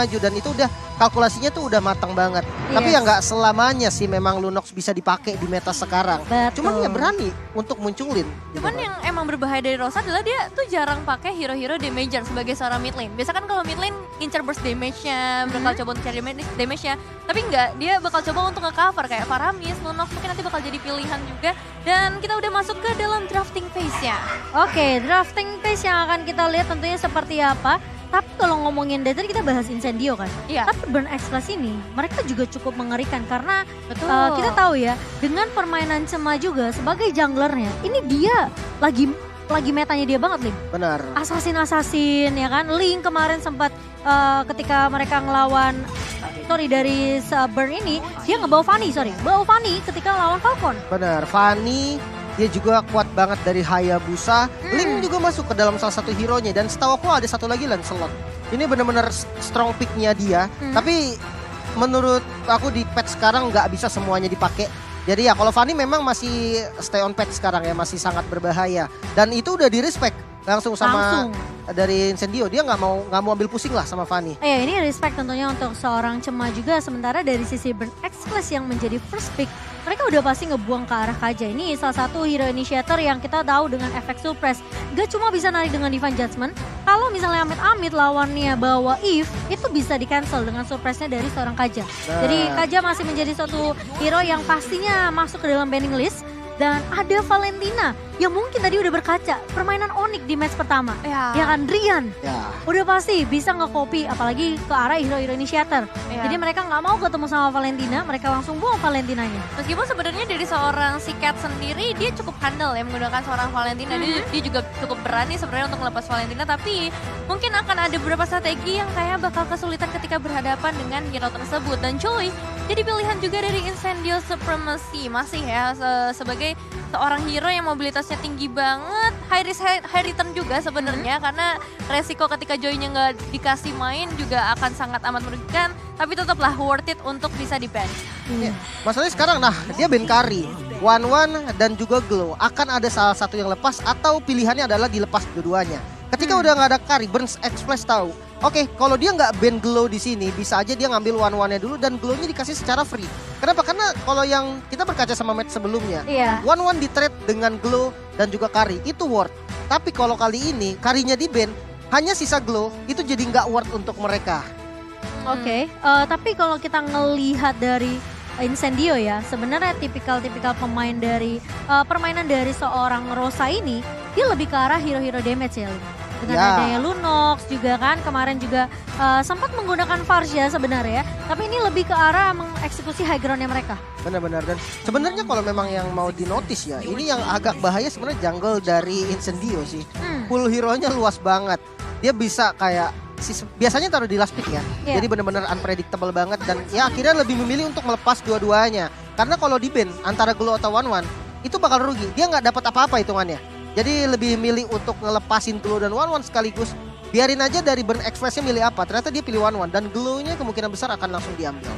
maju dan itu udah kalkulasinya tuh udah matang banget. Tapi ya nggak selamanya sih memang Lunox bisa dipakai di meta sekarang. Betul. Cuman ya berani untuk munculin. Cuman yang emang berbahaya dari Rosa adalah dia tuh jarang pakai hero-hero damager sebagai seorang mid lane. Biasa kan kalau mid lane incer burst damage-nya, bakal coba untuk cari damage-nya. Tapi enggak, dia bakal coba untuk nge-cover kayak Faramis, Lunox mungkin nanti bakal jadi pilihan juga. Dan kita udah masuk ke dalam drafting phase-nya. Oke, drafting phase yang akan kita lihat tentunya seperti apa. Tapi kalau ngomongin dari tadi kita bahas Incendio kan. Iya. Tapi Burn Express ini mereka juga cukup mengerikan karena Betul. kita tahu ya dengan permainan Cema juga sebagai junglernya. Ini dia lagi metanya dia banget, Lim. Benar. Assassin ya kan. Link kemarin sempat ketika mereka ngelawan dari Burn ini dia ngebawa Fanny ketika lawan Falcon. Benar. Fanny dia juga kuat banget dari Hayabusa. Link juga masuk ke dalam salah satu hero-nya. Dan setahu aku ada satu lagi Lancelot. Ini benar-benar strong pick-nya dia. Tapi menurut aku di patch sekarang nggak bisa semuanya dipakai. Jadi ya kalau Fanny memang masih stay on patch sekarang ya. Masih sangat berbahaya. Dan itu udah di respect langsung sama dari Incendio. Dia nggak mau ambil pusing lah sama Fanny. Ini respect tentunya untuk seorang Cema juga. Sementara dari sisi Burn Express yang menjadi first pick, mereka udah pasti ngebuang ke arah Kaja. Ini salah satu hero initiator yang kita tahu dengan efek surprise. Gak cuma bisa narik dengan Divine Judgment, kalau misalnya amit-amit lawannya bawa Eve, itu bisa di cancel dengan surprise-nya dari seorang Kaja. Jadi Kaja masih menjadi suatu hero yang pastinya masuk ke dalam banning list. Dan ada Valentina yang mungkin tadi udah berkaca permainan Onyx di match pertama. Ya kan, Rian. Udah pasti bisa nge-copy apalagi ke arah hero-hero initiator. Jadi mereka nggak mau ketemu sama Valentina, mereka langsung buang Valentinanya. Meskipun sebenarnya dari seorang si Cat sendiri dia cukup handal ya menggunakan seorang Valentina. Dia juga cukup berani sebenarnya untuk melepas Valentina. Tapi mungkin akan ada beberapa strategi yang kayak bakal kesulitan ketika berhadapan dengan hero tersebut. Dan Choi jadi pilihan juga dari Incendio Supremacy. Masih ya sebagai seorang hero yang mobilitasnya tinggi banget, high risk high return juga sebenarnya karena resiko ketika Joy-nya nggak dikasih main juga akan sangat amat merugikan, tapi tetaplah worth it untuk bisa di ban. Masalahnya sekarang dia ban carry, One dan juga Glow. Akan ada salah satu yang lepas atau pilihannya adalah dilepas dua-duanya. Ketika udah nggak ada carry, Burn Express tahu. Oke, kalau dia nggak ban Glow di sini, bisa aja dia ngambil One-nya dulu dan Glow-nya dikasih secara free. Kenapa? Karena kalau yang kita berkaca sama match sebelumnya, One di trade dengan Glow dan juga carry itu worth. Tapi kalau kali ini carry-nya di ban, hanya sisa Glow, itu jadi nggak worth untuk mereka. Tapi kalau kita ngelihat dari Incendio ya, sebenarnya tipikal pemain dari permainan dari seorang Rosa ini, dia lebih ke arah hero-hero damage ya, dengan adanya Lunox juga kan kemarin juga sempat menggunakan Farsha sebenarnya, tapi ini lebih ke arah mengeksekusi high groundnya mereka. Benar-benar, dan sebenarnya kalau memang yang mau dinotis ya, ini yang agak bahaya sebenarnya jungle dari Incendio sih. Pool hero-nya luas banget, dia bisa kayak biasanya taruh di last pick ya, jadi benar-benar unpredictable banget dan ya akhirnya lebih memilih untuk melepas dua-duanya. Karena kalau di ban antara Glow atau One itu bakal rugi, dia nggak dapat apa-apa hitungannya. Jadi lebih milih untuk ngelepasin Glow dan One sekaligus. Biarin aja dari Burn Express-nya milih apa. Ternyata dia pilih One dan Glow-nya kemungkinan besar akan langsung diambil.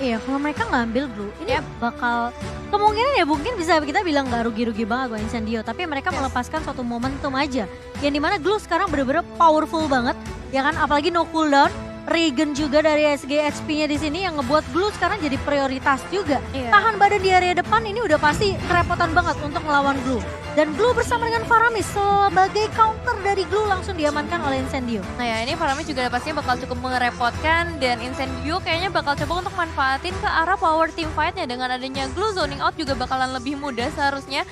Iya, kalau mereka ngambil Glow, ini bakal kemungkinan ya mungkin bisa kita bilang nggak rugi-rugi banget buat Incendio. Tapi mereka melepaskan suatu momentum aja. Yang dimana Glow sekarang bener-bener powerful banget. Ya kan, apalagi no cooldown. Regen juga dari SG HP-nya di sini yang ngebuat Glow sekarang jadi prioritas juga. Tahan badan di area depan ini udah pasti kerepotan banget untuk melawan Glow. Dan Glow bersama dengan Faramis sebagai counter dari Glow langsung diamankan oleh Incendio. Nah ya, ini Faramis juga pastinya bakal cukup merepotkan dan Incendio kayaknya bakal coba untuk manfaatin ke arah power team fight-nya. Dengan adanya Glow zoning out juga bakalan lebih mudah seharusnya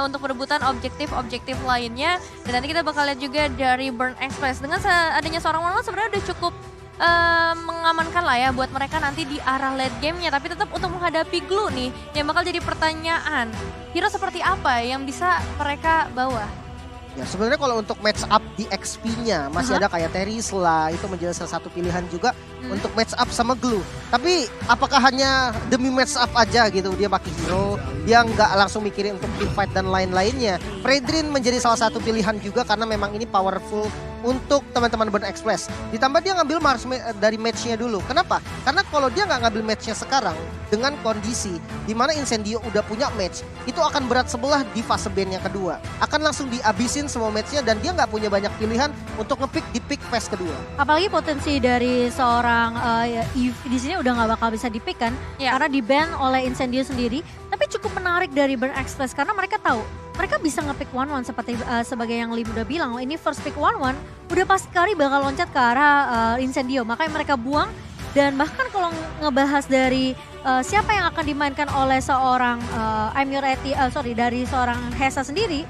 untuk perebutan objektif lainnya. Dan nanti kita bakal lihat juga dari Burn Express dengan adanya seorang One sebenarnya udah cukup mengamankan lah ya buat mereka nanti di arah late game-nya. Tapi tetap untuk menghadapi Glow nih yang bakal jadi pertanyaan, hero seperti apa yang bisa mereka bawa? Ya sebenarnya kalau untuk match up di XP-nya masih ada kayak Teris lah, itu menjadi salah satu pilihan juga untuk match up sama Glow. Tapi apakah hanya demi match up aja gitu dia pakai hero, dia nggak langsung mikirin untuk team fight dan lain-lainnya. Fredrin menjadi salah satu pilihan juga karena memang ini powerful untuk teman-teman Burn Express. Ditambah dia ngambil dari matchnya dulu. Kenapa? Karena kalau dia nggak ngambil matchnya sekarang dengan kondisi dimana Incendio udah punya match, itu akan berat sebelah di fase ban yang kedua. Akan langsung dihabisin semua matchnya dan dia nggak punya banyak pilihan untuk ngepick di pick phase kedua. Apalagi potensi dari seorang Eve di sini udah nggak bakal bisa di-pick kan, karena di-ban oleh Incendio sendiri. Tapi cukup menarik dari Burn Express karena mereka tahu mereka bisa nge-pick 1-1 seperti sebagai yang Lim udah bilang. Ini first pick 1-1 udah pasti kali bakal loncat ke arah Incendio. Makanya mereka buang. Dan bahkan kalau ngebahas dari siapa yang akan dimainkan oleh seorang dari seorang Hesa sendiri.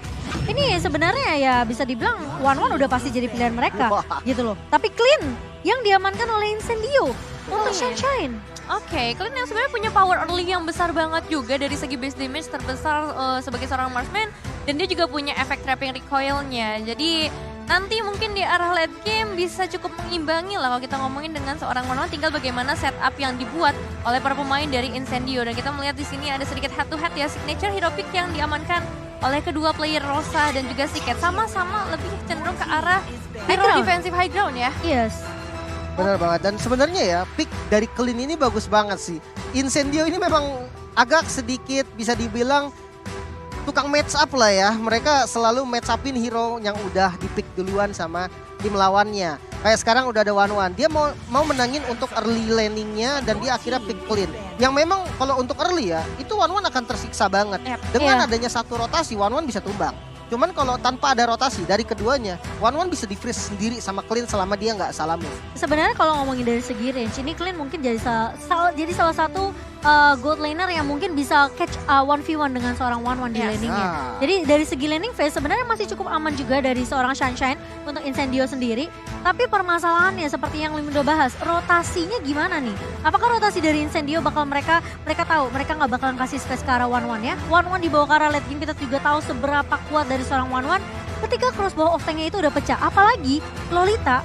Ini sebenarnya ya bisa dibilang 1-1 udah pasti jadi pilihan mereka gitu loh. Tapi Clean yang diamankan oleh Incendio untuk Sunshine. Oke, Clean yang sebenarnya punya power early yang besar banget juga dari segi base damage terbesar sebagai seorang marksman. Dan dia juga punya efek trapping recoilnya. Jadi nanti mungkin di arah late game bisa cukup mengimbangi lah kalau kita ngomongin dengan seorang One tinggal bagaimana setup yang dibuat oleh para pemain dari Incendio. Dan kita melihat di sini ada sedikit head to head ya, signature hero pick yang diamankan oleh kedua player Rosa dan juga Siket. Sama-sama lebih cenderung ke arah hero defensive high ground ya. Yes. Benar banget, dan sebenarnya ya pick dari Clean ini bagus banget sih. Incendio ini memang agak sedikit bisa dibilang tukang match up lah ya. Mereka selalu match upin hero yang udah di pick duluan sama tim lawannya. Kayak sekarang udah ada 1-1, dia mau menangin untuk early landingnya dan dia akhirnya pick Clean. Yang memang kalau untuk early ya, itu 1-1 akan tersiksa banget. Dengan adanya satu rotasi, 1-1 bisa tumbang. Cuman kalau tanpa ada rotasi dari keduanya, 1-1 bisa di-freeze sendiri sama Clean selama dia nggak salah move. Sebenarnya kalau ngomongin dari segi range, ini Clean mungkin jadi salah satu gold laner yang mungkin bisa catch 1v1 dengan seorang 1-1 di laningnya. Jadi dari segi laning phase sebenarnya masih cukup aman juga dari seorang Sunshine untuk Incendio sendiri. Tapi permasalahannya seperti yang Lim udah bahas, rotasinya gimana nih? Apakah rotasi dari Incendio bakal mereka tahu mereka nggak bakalan kasih space ke arah 1-1 ya? 1-1 dibawa ke arah late game, kita juga tahu seberapa kuat dari seorang 1-1 ketika crossbow of tanknya itu udah pecah. Apalagi Lolita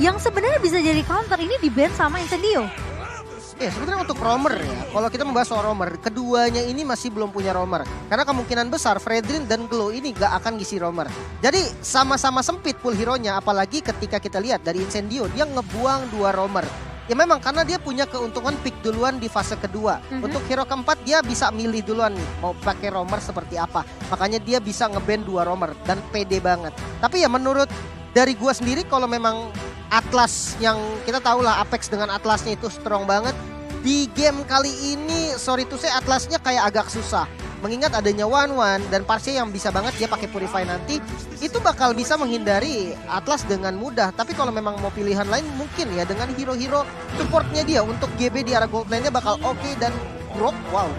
yang sebenarnya bisa jadi counter ini di-ban sama Incendio. Sebenarnya untuk roamer ya, kalau kita membahas soal roamer, keduanya ini masih belum punya roamer. Karena kemungkinan besar Fredrin dan Glow ini gak akan ngisi roamer. Jadi sama-sama sempit pool hero-nya, apalagi ketika kita lihat dari Incendio, dia ngebuang 2 roamer. Ya memang karena dia punya keuntungan pick duluan di fase kedua. Untuk hero keempat dia bisa milih duluan nih, mau pakai roamer seperti apa. Makanya dia bisa nge-ban 2 roamer dan pede banget. Tapi ya menurut dari gua sendiri, kalau memang Atlas yang kita tahu lah Apex dengan Atlasnya itu strong banget. Di game kali ini sorry to say Atlasnya kayak agak susah. Mengingat adanya 1-1 dan Parse yang bisa banget dia pakai Purify nanti, itu bakal bisa menghindari Atlas dengan mudah. Tapi kalau memang mau pilihan lain mungkin ya dengan hero-hero supportnya dia untuk GB di arah gold lane-nya bakal oke dan Grok wow.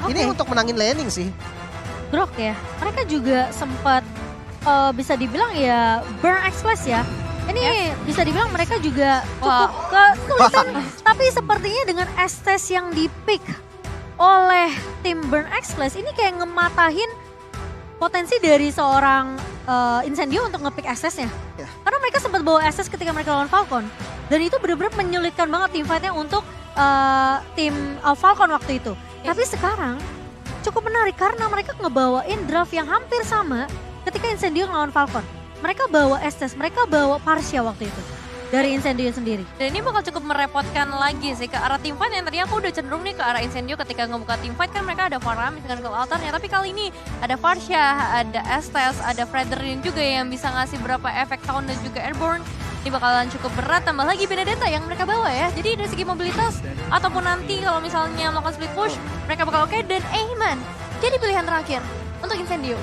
Ini untuk menangin laning sih. Grok ya, mereka juga sempat bisa dibilang ya Burn Express ya. Ini bisa dibilang mereka juga cukup kesulitan. Tapi sepertinya dengan Estes yang di-pick oleh tim Burn Express ini kayak ngematahin potensi dari seorang Incendio untuk nge-pick Estesnya. Karena mereka sempat bawa Estes ketika mereka lawan Falcon. Dan itu benar-benar menyulitkan banget team fight-nya untuk tim Falcon waktu itu. Tapi sekarang cukup menarik karena mereka ngebawain draft yang hampir sama ketika Incendio ngelawan Falcon. Mereka bawa Estes, mereka bawa Parsia waktu itu dari Incendio sendiri. Dan ini bakal cukup merepotkan lagi sih ke arah team fight yang tadinya aku udah cenderung nih ke arah Incendio ketika ngebuka team fight kan mereka ada Faramis dengan gold altarnya. Tapi kali ini ada Parsia, ada Estes, ada Fredrin juga yang bisa ngasih berapa efek sound dan juga airborne. Ini bakalan cukup berat, tambah lagi Benedetta yang mereka bawa ya. Jadi dari segi mobilitas ataupun nanti kalau misalnya melakukan split push mereka bakal oke. Dan Aiman jadi pilihan terakhir untuk Incendio.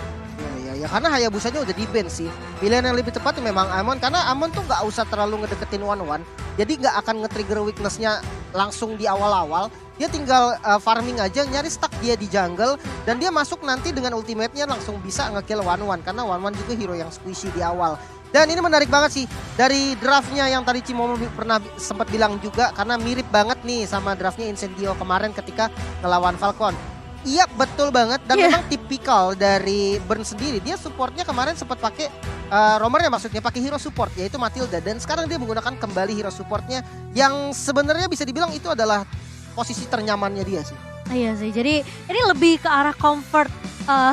Ya karena Hayabusanya udah di-ban sih. Pilihan yang lebih tepat memang Amon, karena Amon tuh gak usah terlalu ngedeketin 1-1. Jadi gak akan nge-trigger weakness-nya langsung di awal-awal. Dia tinggal farming aja, nyari stuck dia di jungle. Dan dia masuk nanti dengan ultimate-nya langsung bisa nge-kill 1-1. Karena 1-1 juga hero yang squishy di awal. Dan ini menarik banget sih. Dari draftnya yang tadi Cimomo pernah sempat bilang juga. Karena mirip banget nih sama draftnya Incendio kemarin ketika ngelawan Falcon. Iya betul banget, dan memang tipikal dari Burn sendiri. Dia supportnya kemarin sempat pakai roamernya, maksudnya pakai hero support yaitu Matilda, dan sekarang dia menggunakan kembali hero supportnya yang sebenarnya bisa dibilang itu adalah posisi ternyamannya dia sih. Iya sih, jadi ini lebih ke arah comfort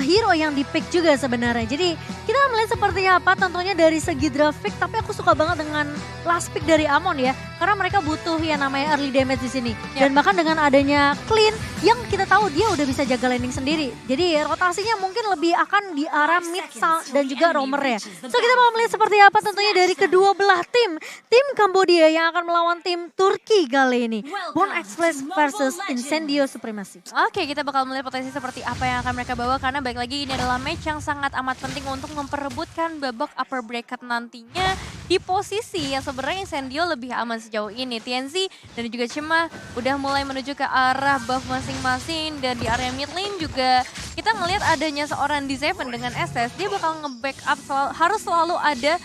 hero yang di-pick juga sebenarnya. Jadi kita melihat seperti apa tentunya dari segi draft pick, tapi aku suka banget dengan last pick dari Amon ya. Karena mereka butuh yang namanya early damage di sini. Dan bahkan dengan adanya Clean yang kita tahu dia udah bisa jaga landing sendiri. Jadi rotasinya mungkin lebih akan di arah mid dan juga roamer ya. So kita mau melihat seperti apa tentunya dari kedua belah tim. Tim Kambodia yang akan melawan tim Turki kali ini. Born Express versus Incendio Supremacy. Oke, kita bakal melihat potensi seperti apa yang akan mereka bawa karena baik lagi ini adalah match yang sangat amat penting untuk memperebutkan babak upper bracket nantinya di posisi yang sebenarnya Incendio lebih aman sejauh ini. TNZ dan juga Cema udah mulai menuju ke arah buff masing-masing dan di area mid lane juga kita ngelihat adanya seorang D7 dengan SS, dia bakal nge-backup harus selalu ada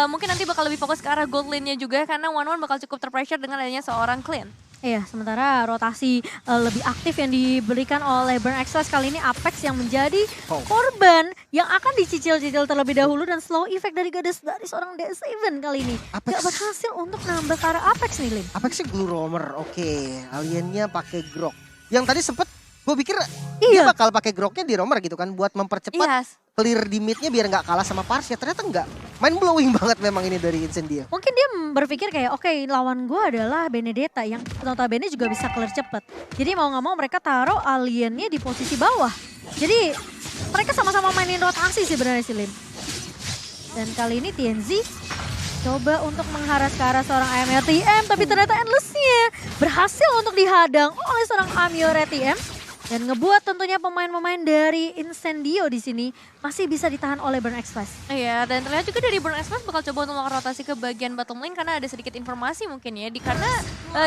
mungkin nanti bakal lebih fokus ke arah gold lane-nya juga karena One bakal cukup terpressure dengan adanya seorang Clean. Iya, sementara rotasi lebih aktif yang diberikan oleh Burn Express kali ini Apex yang menjadi korban yang akan dicicil-cicil terlebih dahulu dan slow effect dari Goddess dari seorang D7 kali ini. Gak berhasil untuk nambah ke arah Apex nih, Lim. Apexnya Glue Roamer, oke. Aliennya pakai Grok. Yang tadi sempet gue pikir Iya. dia bakal pakai Groknya di Roamer gitu kan buat mempercepat Yes. clear di midnya biar nggak kalah sama Parsia. Ternyata enggak. Mind blowing banget memang ini dari Incendio. Mungkin dia berpikir kayak oke, lawan gue adalah Benedetta yang notabene juga bisa clear cepet. Jadi mau nggak mau mereka taruh aliennya di posisi bawah. Jadi mereka sama-sama mainin rotasi sebenarnya sih Lim. Dan kali ini TNZ coba untuk mengharas ke arah seorang Amior TM, tapi ternyata Endless-nya berhasil untuk dihadang oleh seorang Amior TM. Dan ngebuat tentunya pemain-pemain dari Incendio di sini masih bisa ditahan oleh Burn Express. Iya, dan terlihat juga dari Burn Express bakal coba untuk melakukan rotasi ke bagian bottom lane karena ada sedikit informasi mungkin ya. Karena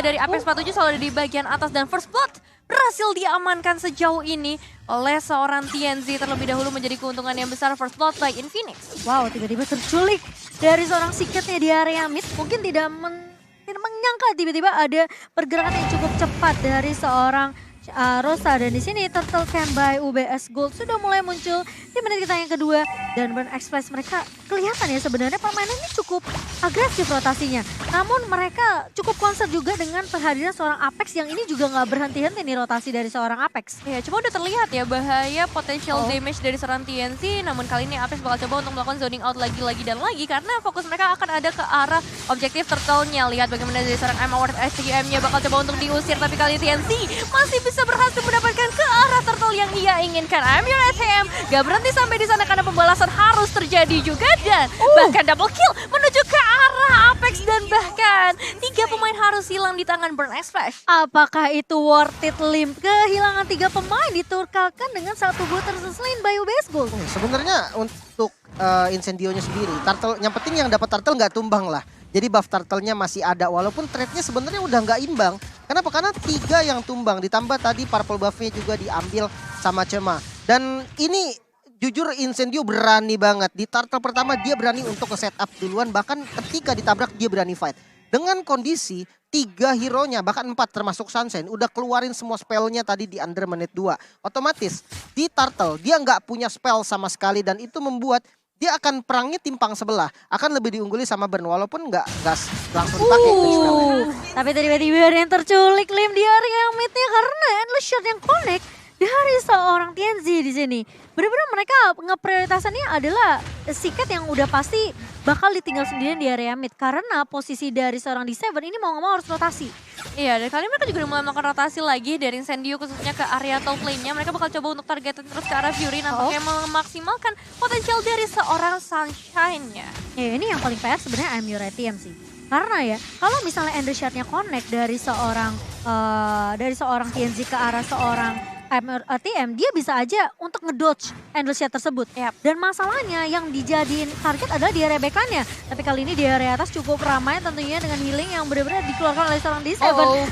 dari Apex 47 selalu ada di bagian atas dan First Blood berhasil diamankan sejauh ini oleh seorang TNZ terlebih dahulu menjadi keuntungan yang besar First Blood by Infinix. Wow, tiba-tiba terculik dari seorang Secretnya di area mid. Mungkin tidak menyangka tiba-tiba ada pergerakan yang cukup cepat dari seorang Rosa, dan di sini Turtle Camp by UBS Gold sudah mulai muncul di menit kita yang kedua dan Burn Express mereka kelihatan ya sebenarnya permainannya cukup agresif rotasinya. Namun mereka cukup concern juga dengan kehadiran seorang Apex yang ini juga nggak berhenti-henti nih rotasi dari seorang Apex. Ya, cuma udah terlihat ya bahaya potential damage dari seorang TNC, namun kali ini Apex bakal coba untuk melakukan zoning out lagi dan lagi karena fokus mereka akan ada ke arah objektif turtle-nya. Lihat bagaimana dari seorang Award STM-nya bakal coba untuk diusir, tapi kali ini TNC masih bisa berhasil mendapatkan ke arah turtle yang ia inginkan. Amior STM gak berhenti sampai di sana karena pembalasan harus terjadi juga dan bahkan double kill menuju ke arah Apex dan bahkan 3 pemain harus hilang di tangan Burn Express. Apakah itu worth it Lim? Kehilangan 3 pemain diturkalkan dengan satu booter selain by UBS Gold. Sebenarnya untuk Incendio-nya sendiri, turtle yang penting yang dapat turtle nggak tumbang lah. Jadi buff turtle-nya masih ada walaupun trade-nya sebenarnya udah nggak imbang. Kenapa? Karena 3 yang tumbang ditambah tadi purple buff-nya juga diambil sama Cema. Dan ini jujur Incendio berani banget. Di turtle pertama dia berani untuk nge-setup duluan, bahkan ketika ditabrak dia berani fight. Dengan kondisi 3 hero-nya bahkan 4 termasuk Sunshine udah keluarin semua spell-nya tadi di under menit 2. Otomatis di turtle dia nggak punya spell sama sekali dan itu membuat dia akan perangnya timpang sebelah, akan lebih diungguli sama Burn walaupun nggak langsung dipakai itu spellnya. Tapi tiba-tiba ada yang terculik Lim di area mid-nya karena endless shot yang connect dari seorang TNZ di sini. Benar-benar mereka ngeprioritasannya adalah Sikat yang udah pasti bakal ditinggal sendirian di area mid karena posisi dari seorang D7 ini mau nggak mau harus rotasi. Iya, dan kali ini mereka juga udah mulai melakukan rotasi lagi dari Incendio khususnya ke area top lane-nya. Mereka bakal coba untuk targetin terus ke arah Fury nampaknya memaksimalkan potensial dari seorang Sunshine-nya. Ya ini yang paling PR sebenarnya Amior TM sih. Karena ya kalau misalnya Ender Shot-nya connect dari seorang TNZ ke arah seorang TM, dia bisa aja untuk ngedodge endless shot tersebut. Yep. Dan masalahnya yang dijadiin target adalah di area back-nya. Tapi kali ini di area atas cukup ramai tentunya dengan healing yang benar-benar dikeluarkan oleh seorang D7.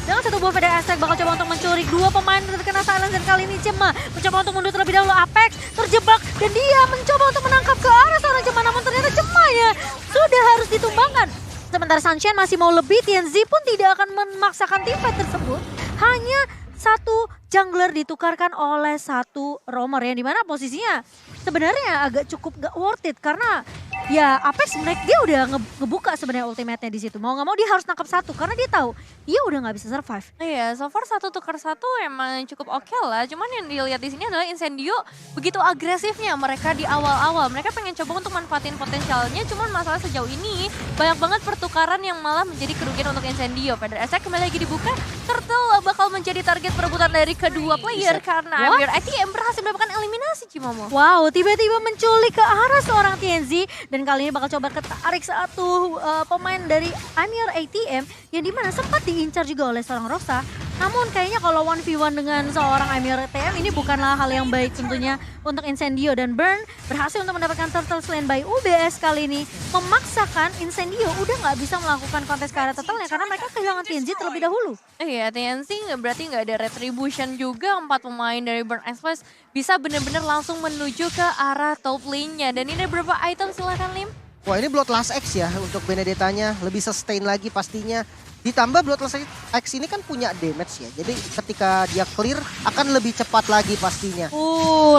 Dengan satu buah VD Aztec bakal coba untuk mencuri 2 pemain terkena silence dan kali ini Cema mencoba untuk mundur terlebih dahulu. Apex terjebak dan dia mencoba untuk menangkap ke arah seorang Cema, namun ternyata Cema ya sudah harus ditumbangkan. Sementara Sunshine masih mau lebih, TNZ pun tidak akan memaksakan teamfight tersebut. Hanya 1 jungler ditukarkan oleh satu roamer yang dimana posisinya sebenarnya agak cukup gak worth it karena ya Apex mereka dia udah ngebuka sebenarnya ultimate-nya di situ. Mau nggak mau dia harus nangkap satu karena dia tahu dia udah nggak bisa survive. Iya, so far 1 tukar 1 emang cukup oke lah. Cuman yang dilihat di sini adalah Incendio begitu agresifnya mereka di awal-awal. Mereka pengen coba untuk manfaatin potensialnya, cuman masalah sejauh ini banyak banget pertukaran yang malah menjadi kerugian untuk Incendio. Feather Attack kembali lagi dibuka, Turtle bakal menjadi target perebutan dari kedua player karena Amir ITM berhasil mendapatkan eliminasi Cimomo. Wow, tiba-tiba menculik ke arah seorang TNZ dan kali ini bakal coba ketarik satu pemain dari Amir ATM yang dimana sempat diincar juga oleh seorang Rosa. Namun kayaknya kalau 1v1 dengan seorang Amir ATM ini bukanlah hal yang baik tentunya untuk Incendio dan Burn berhasil untuk mendapatkan turtle selain by UBS kali ini memaksakan Incendio udah nggak bisa melakukan kontes ke arah turtle-nya karena mereka kehilangan TNZ terlebih dahulu. Iya, TNC berarti nggak ada retribution juga. 4 pemain dari Burn Express bisa benar-benar langsung menuju ke arah top lane-nya. Dan ini ada beberapa item, silakan Lim. Wah ini Bloodlust X ya untuk Benedetta-nya, lebih sustain lagi pastinya. Ditambah Bloodlust X ini kan punya damage ya, jadi ketika dia clear akan lebih cepat lagi pastinya.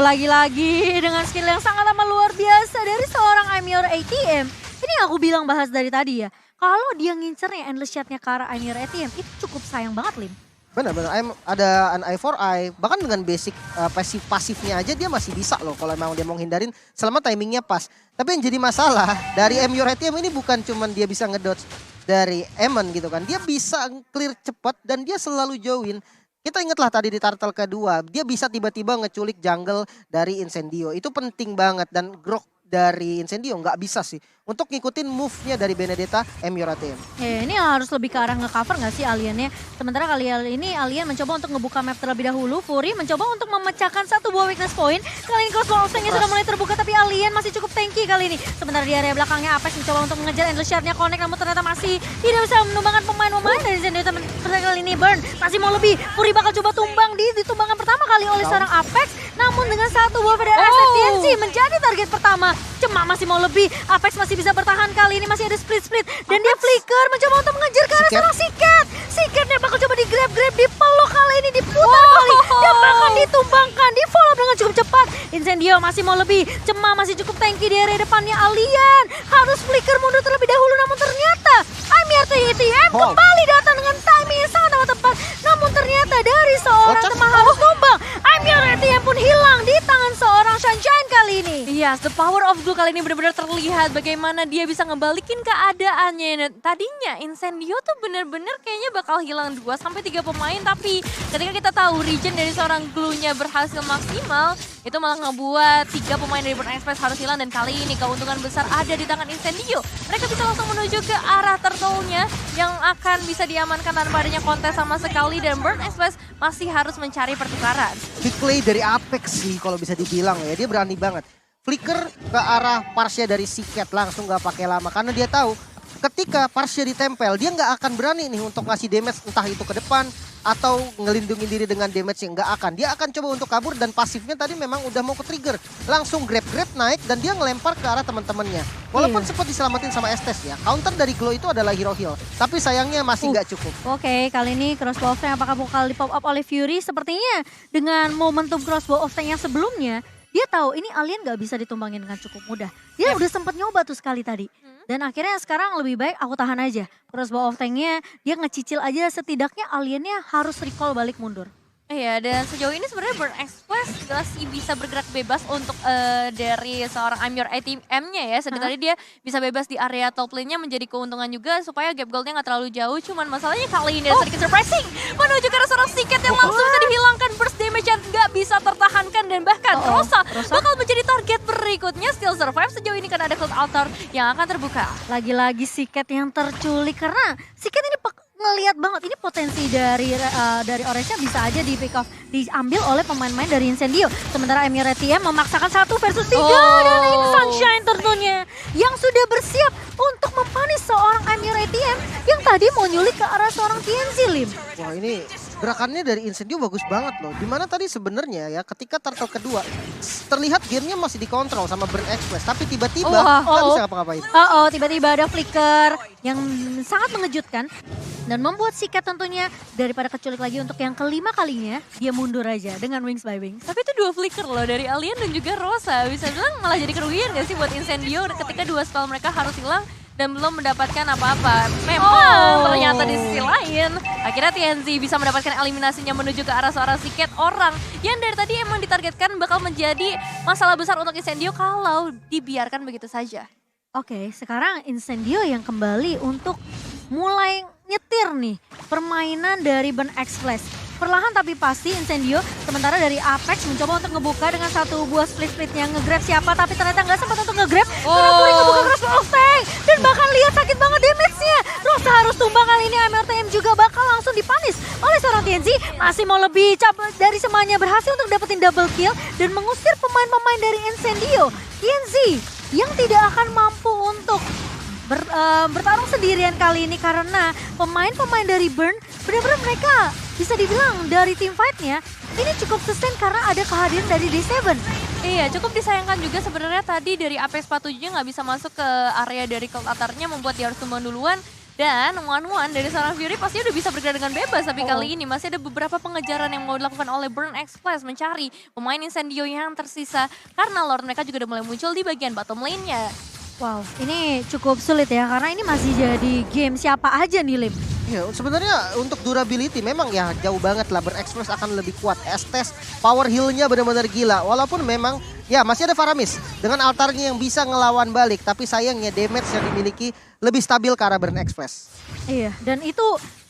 Lagi-lagi dengan skill yang sangat amat luar biasa dari seorang Amir ATM. Ini yang aku bilang bahas dari tadi ya. Kalau dia ngincernya endless shot-nya ke arah Amir ATM itu cukup sayang banget Lim. Benar-benar ada an eye for eye, bahkan dengan basic pasifnya aja dia masih bisa loh kalau memang dia mau hindarin selama timingnya pas. Tapi yang jadi masalah dari Amir ATM ini bukan cuman dia bisa ngedodge dari Emon gitu kan, dia bisa clear cepat dan dia selalu join. Kita ingatlah tadi di turtle kedua, dia bisa tiba-tiba ngeculik jungle dari Incendio. Itu penting banget dan Grok dari Incendio nggak bisa sih untuk ngikutin move-nya dari Benedetta ATM. Ya, ini harus lebih ke arah nge-cover nggak sih Aliennya? Sementara kali ini Alien mencoba untuk ngebuka map terlebih dahulu. Fury mencoba untuk memecahkan satu buah weakness point. Kali ini crossbow offense-nya sudah mulai terbuka tapi Alien masih cukup tanky kali ini. Sementara di area belakangnya Apex mencoba untuk mengejar endless shard-nya connect namun ternyata masih tidak bisa menumbangkan pemain-pemain dari Zendio. Sementara kali ini Burn masih mau lebih. Fury bakal coba tumbang di ditumbangkan pertama kali oleh seorang Apex. Namun dengan satu buah Feather Attack TNC menjadi target pertama. Cemak masih mau lebih. Apex masih bisa bertahan kali ini, masih ada split-split. Dan dia flicker mencoba untuk mengejar ke arah seorang Siket. Siketnya bakal coba di-grab-grab, dipeluk kali ini, diputar kali. Dan bahkan ditumbangkan, di-follow dengan cukup cepat. Incendio masih mau lebih. Cemak masih cukup tanky di area depannya. Alien harus flicker mundur terlebih dahulu. Namun ternyata Amir ATM kembali datang dengan timing yang sangat amat tepat. Namun ternyata dari seorang teman harus tumbang. Amir ATM pun hilang di tangan seorang Sunshine kali ini. Yes, the power of Blue kali ini benar-benar terlihat bagaimana dia bisa ngebalikin keadaannya. Tadinya Incendio tuh benar-benar kayaknya bakal hilang 2-3 pemain, tapi ketika kita tahu regen dari seorang Glue-nya berhasil maksimal, itu malah ngebuat 3 pemain dari Burn Express harus hilang. Dan kali ini keuntungan besar ada di tangan Incendio. Mereka bisa langsung menuju ke arah turtle-nya yang akan bisa diamankan tanpa adanya kontes sama sekali. Dan Burn Express masih harus mencari pertukaran. Big play dari Apex sih kalau bisa dibilang ya, dia berani banget. Flicker ke arah Parsia dari Siket langsung gak pakai lama karena dia tahu ketika Parsia ditempel dia nggak akan berani nih untuk ngasih damage entah itu ke depan atau ngelindungin diri dengan damage yang nggak akan. Dia akan coba untuk kabur dan pasifnya tadi memang udah mau ke trigger. Langsung grab-grab naik dan dia ngelempar ke arah teman-temannya. Walaupun sempat diselamatin sama Estes ya. Counter dari Glow itu adalah hero heal. Tapi sayangnya masih nggak cukup. Oke, kali ini crossbow of tank apakah bakal di pop up oleh Fury? Sepertinya dengan momentum crossbow of tank yang sebelumnya, dia tahu ini Alien gak bisa ditumbangin dengan cukup mudah. Dia udah sempat nyoba tuh sekali tadi. Dan akhirnya sekarang lebih baik aku tahan aja. Crossbow of tanknya dia ngecicil aja setidaknya Aliennya harus recall balik mundur. Iya, dan sejauh ini sebenarnya Burn Express masih bisa bergerak bebas untuk dari seorang Amir ATM-nya ya. Sedangkan dia bisa bebas di area top lane-nya menjadi keuntungan juga supaya gap gold-nya nggak terlalu jauh. Cuman masalahnya kali ini ada sedikit surprising menuju ke arah seorang Siket yang langsung bisa dihilangkan burst damage yang nggak bisa tertahankan. Dan bahkan Rosa bakal menjadi target berikutnya. Still survive sejauh ini karena ada Cloud Altar yang akan terbuka. Lagi-lagi Siket yang terculik karena Siket ini ngelihat banget ini potensi dari Orange-nya bisa aja di pick off diambil oleh pemain-pemain dari Incendio. Sementara Amir ATM memaksakan 1 versus 3 dan ini Sunshine tentunya yang sudah bersiap untuk mempanis seorang Amir ATM yang tadi mau nyulik ke arah seorang TNC Lim. Wah ini gerakannya dari Incendio bagus banget loh. Dimana tadi sebenarnya ya ketika turtle kedua terlihat gamenya masih dikontrol sama Burn Express, tapi tiba-tiba nggak bisa ngapa-ngapain. Tiba-tiba ada flicker yang sangat mengejutkan dan membuat Sikat tentunya daripada keculik lagi untuk yang kelima kalinya dia mundur aja dengan Wings by Wings. Tapi itu 2 flicker loh dari Alien dan juga Rosa. Bisa bilang malah jadi kerugian gak sih buat Incendio ketika 2 spell mereka harus hilang dan belum mendapatkan apa-apa. Memang ternyata di sisi lain akhirnya TNZ bisa mendapatkan eliminasinya menuju ke arah seorang Sikat, orang yang dari tadi emang ditargetkan bakal menjadi masalah besar untuk Incendio kalau dibiarkan begitu saja. Oke, sekarang Incendio yang kembali untuk mulai nyetir nih permainan dari Burn Express. Perlahan tapi pasti Incendio, sementara dari Apex mencoba untuk ngebuka dengan satu buah split-split yang nge-grab siapa, tapi ternyata nggak sempat untuk nge-grab. Karena Fury ngebuka Cross of Tank, dan bahkan lihat sakit banget damage-nya. Rosa harus tumbang kali ini, MRTM juga bakal langsung dipanis oleh seorang TNZ. Masih mau lebih dari semuanya, berhasil untuk dapetin double kill dan mengusir pemain-pemain dari Incendio. TNZ yang tidak akan mampu untuk bertarung sendirian kali ini karena pemain-pemain dari Burn benar-benar mereka bisa dibilang dari team fight-nya ini cukup sustain karena ada kehadiran dari D7. Iya, cukup disayangkan juga sebenarnya tadi dari Apex 47 nggak bisa masuk ke area dari Cold Altar-nya, membuat dia harus tumbang duluan. Dan one-one dari seorang Fury pasti udah bisa bergerak dengan bebas, tapi kali ini masih ada beberapa pengejaran yang mau dilakukan oleh Burn Express mencari pemain Incendio yang tersisa karena Lord mereka juga udah mulai muncul di bagian bottom lane-nya. Wow, ini cukup sulit ya karena ini masih jadi game siapa aja nih Lim. Ya, sebenarnya untuk durability memang ya jauh banget lah. Burn Express akan lebih kuat. Estes power heal-nya benar-benar gila. Walaupun memang ya masih ada Faramis dengan altarnya yang bisa ngelawan balik. Tapi sayangnya damage yang dimiliki lebih stabil ke arah Burn Express. Iya, dan itu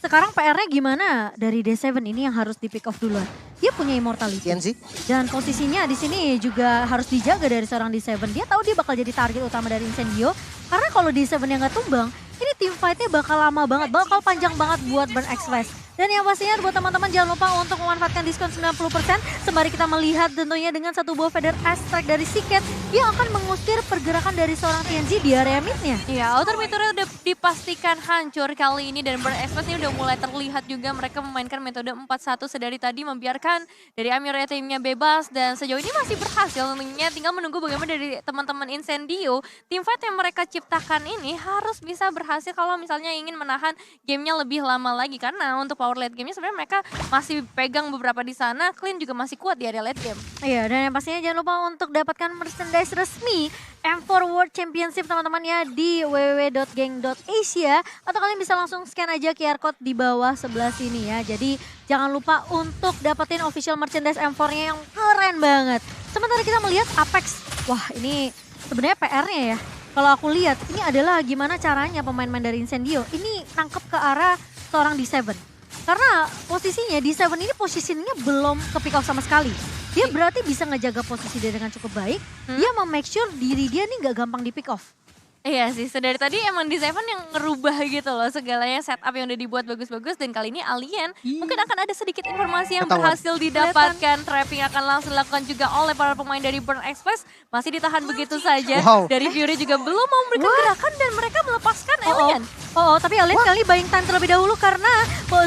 sekarang PR-nya gimana dari D7 ini yang harus di pick off duluan. Dia punya immortality. TNZ. Dan posisinya di sini juga harus dijaga dari seorang D7. Dia tahu dia bakal jadi target utama dari Incendio. Karena kalau D7 yang nggak tumbang, ini team fight-nya bakal lama banget, bakal panjang banget buat Burn Express. Dan yang pastinya buat teman-teman jangan lupa untuk memanfaatkan diskon 90%. Sembari kita melihat tentunya dengan satu buah Feather Aspect dari Siket yang akan mengusir pergerakan dari seorang TNZ di area mid-nya. Iya, Outer Meteor udah dipastikan hancur kali ini dan Burn Express ini udah mulai terlihat juga mereka memainkan metode 4-1 sedari tadi, membiarkan dari Amir timnya bebas dan sejauh ini masih berhasil. Tentunya tinggal menunggu bagaimana dari teman-teman Incendio. Team fight yang mereka ciptakan ini harus bisa berhasil kalau misalnya ingin menahan gamenya lebih lama lagi karena untuk power late game-nya sebenarnya mereka masih pegang beberapa di sana. Clean juga masih kuat di area late game. Iya, dan yang pastinya jangan lupa untuk dapatkan merchandise resmi M4 World Championship teman-teman ya di www.gang.asia atau kalian bisa langsung scan aja QR code di bawah sebelah sini ya. Jadi jangan lupa untuk dapetin official merchandise M4-nya yang keren banget. Sementara kita melihat Apex, wah ini sebenarnya PR-nya ya. Kalau aku lihat ini adalah gimana caranya pemain-pemain dari Incendio ini nangkep ke arah seorang D7. Karena posisinya D7 ini posisinya belum ke pick off sama sekali. Dia berarti bisa ngejaga posisi dia dengan cukup baik. Dia mau make sure diri dia nih gak gampang di pick off. Iya sih, dari tadi emang di Seven yang ngerubah gitu loh segalanya, setup yang udah dibuat bagus-bagus dan kali ini Alien mungkin akan ada sedikit informasi yang berhasil didapatkan. Trapping akan langsung dilakukan juga oleh para pemain dari Burn Express, masih ditahan begitu saja. Dari Fury juga belum mau memberikan gerakan dan mereka melepaskan Alien. Tapi Alien kali buying time terlebih dahulu karena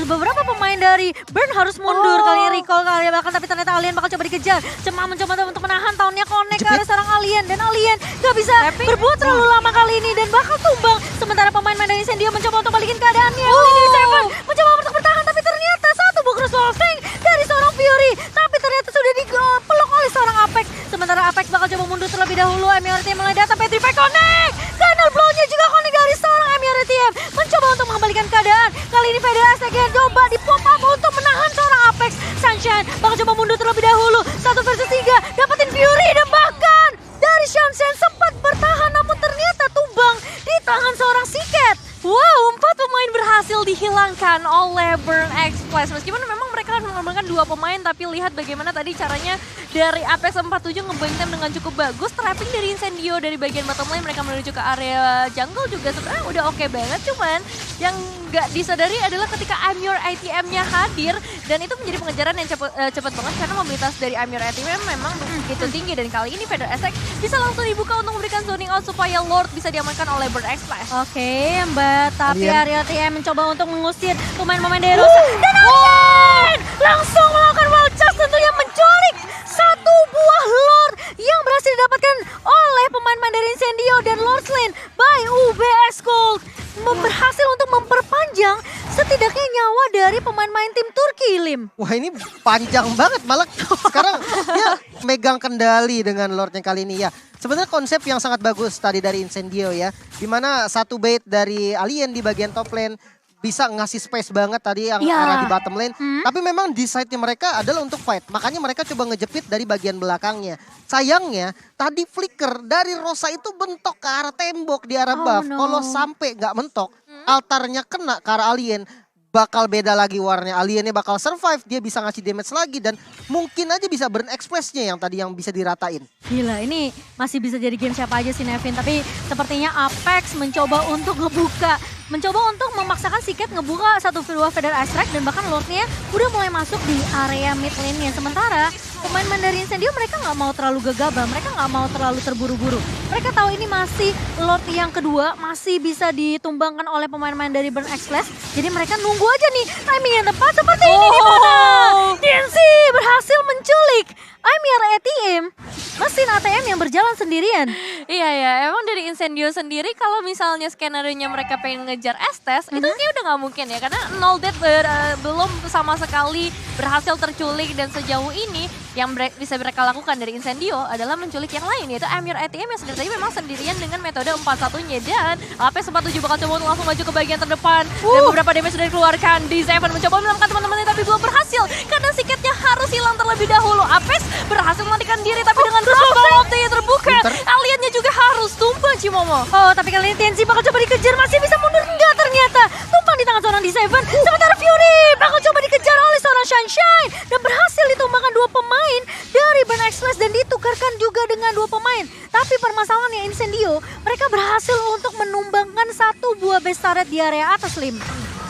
beberapa pemain dari Burn harus mundur kali recall kali bahkan, tapi ternyata Alien bakal coba dikejar. Cuma mencoba untuk menahan tahunnya connect ke arah seorang Alien dan Alien gak bisa berbuat terlalu lama kali ini dan bakal tumbang. Sementara pemain-pemain dari Incendio mencoba untuk balikin keadaannya. Ini Seven mencoba untuk bertahan tapi ternyata satu buah Cross Tank dari seorang Fury. Tapi ternyata sudah dipeluk oleh seorang Apex. Sementara Apex bakal coba mundur terlebih dahulu. MRT mulai datang, Petrify connect. Final blow-nya juga connect dari seorang MRTM. Mencoba untuk mengembalikan keadaan. Kali ini Federas again coba di pop up untuk menahan seorang Apex. Sunshine bakal coba mundur terlebih dahulu. 1 versus 3 dapetin Fury dan bahkan dari Sunshine sempat bertahan namun ternyata tumbang di tangan seorang Siket. Wow, 4 pemain berhasil dihilangkan oleh Burn Express. Meskipun memang mereka akan mengembangkan 2 pemain, tapi lihat bagaimana tadi caranya dari Apex 47 nge-buying time dengan cukup bagus. Trapping dari Incendio dari bagian bottom lane, mereka menuju ke area jungle juga sebenarnya udah oke banget. Cuman yang nggak disadari adalah ketika Amir ITM-nya hadir, dan itu menjadi pengejaran yang cepet banget karena mobilitas dari Amir ITM memang begitu tinggi. Dan kali ini Feather Aspect bisa langsung dibuka untuk memberikan zoning out supaya Lord bisa diamankan oleh Burn Express. Oke, Mbak, tapi Area TM mencoba untuk mengusir pemain-pemain dari Rosa. Dan Alien semua dari pemain-pemain tim Turki, Lim. Wah ini panjang banget, malah sekarang dia megang kendali dengan Lordnya kali ini ya. Sebenarnya konsep yang sangat bagus tadi dari Incendio ya. Dimana satu bait dari Alien di bagian top lane bisa ngasih space banget tadi yang arah di bottom lane. Tapi memang di side-nya mereka adalah untuk fight. Makanya mereka coba ngejepit dari bagian belakangnya. Sayangnya tadi flicker dari Rosa itu bentok ke arah tembok di arah buff. Kalau sampai nggak mentok, altarnya kena ke arah Alien. Bakal beda lagi warnanya, Aliennya bakal survive, dia bisa ngasih damage lagi dan mungkin aja bisa burn expressnya yang tadi yang bisa diratain. Gila, ini masih bisa jadi game siapa aja sih Nevin, tapi sepertinya Apex mencoba untuk memaksakan si Cat ngebuka satu dua Feather Ice Strike dan bahkan Lordnya udah mulai masuk di area mid lane-nya. Sementara pemain-pemain dari Incendio mereka nggak mau terlalu gegabah, mereka nggak mau terlalu terburu-buru. Mereka tahu ini masih Lord yang kedua, masih bisa ditumbangkan oleh pemain-pemain dari Burn X-Flash. Jadi mereka nunggu aja nih timing yang tepat seperti ini di mana TNC berhasil menculik Ymir ATM, mesin ATM yang berjalan sendirian. Iya ya, emang dari Incendio sendiri kalau misalnya skenario-nya mereka pengen ngejar Estes, itu kayak udah nggak mungkin ya. Karena Nol Dead belum sama sekali berhasil terculik dan sejauh ini yang bisa mereka lakukan dari Incendio adalah menculik yang lain, yaitu Ymir ATM yang sendiri memang sendirian dengan metode 4-1-nya. Dan AP47 bakal coba untuk langsung maju ke bagian terdepan. Dan beberapa damage sudah dikeluarkan. D7 mencoba menemukan teman-temannya tapi belum berhasil. Karena siketnya harus hilang terlebih dahulu. Apes berhasil mematikan diri tapi dengan Rumble of the Year terbuka. Aliennya juga harus tumpang Cimomo. Oh, tapi kali ini TNC bakal coba dikejar, masih bisa mundur enggak ternyata. Tumpang di tangan seorang D7. Sementara Fury bakal coba dikejar oleh seorang Sunshine dan berhasil ditumbangkan dua pemain dari Burn X-Flash dan ditukarkan juga dengan dua pemain. Tapi permasalahannya Incendio, mereka berhasil untuk menumbangkan satu buah base turret di area atas, Lim.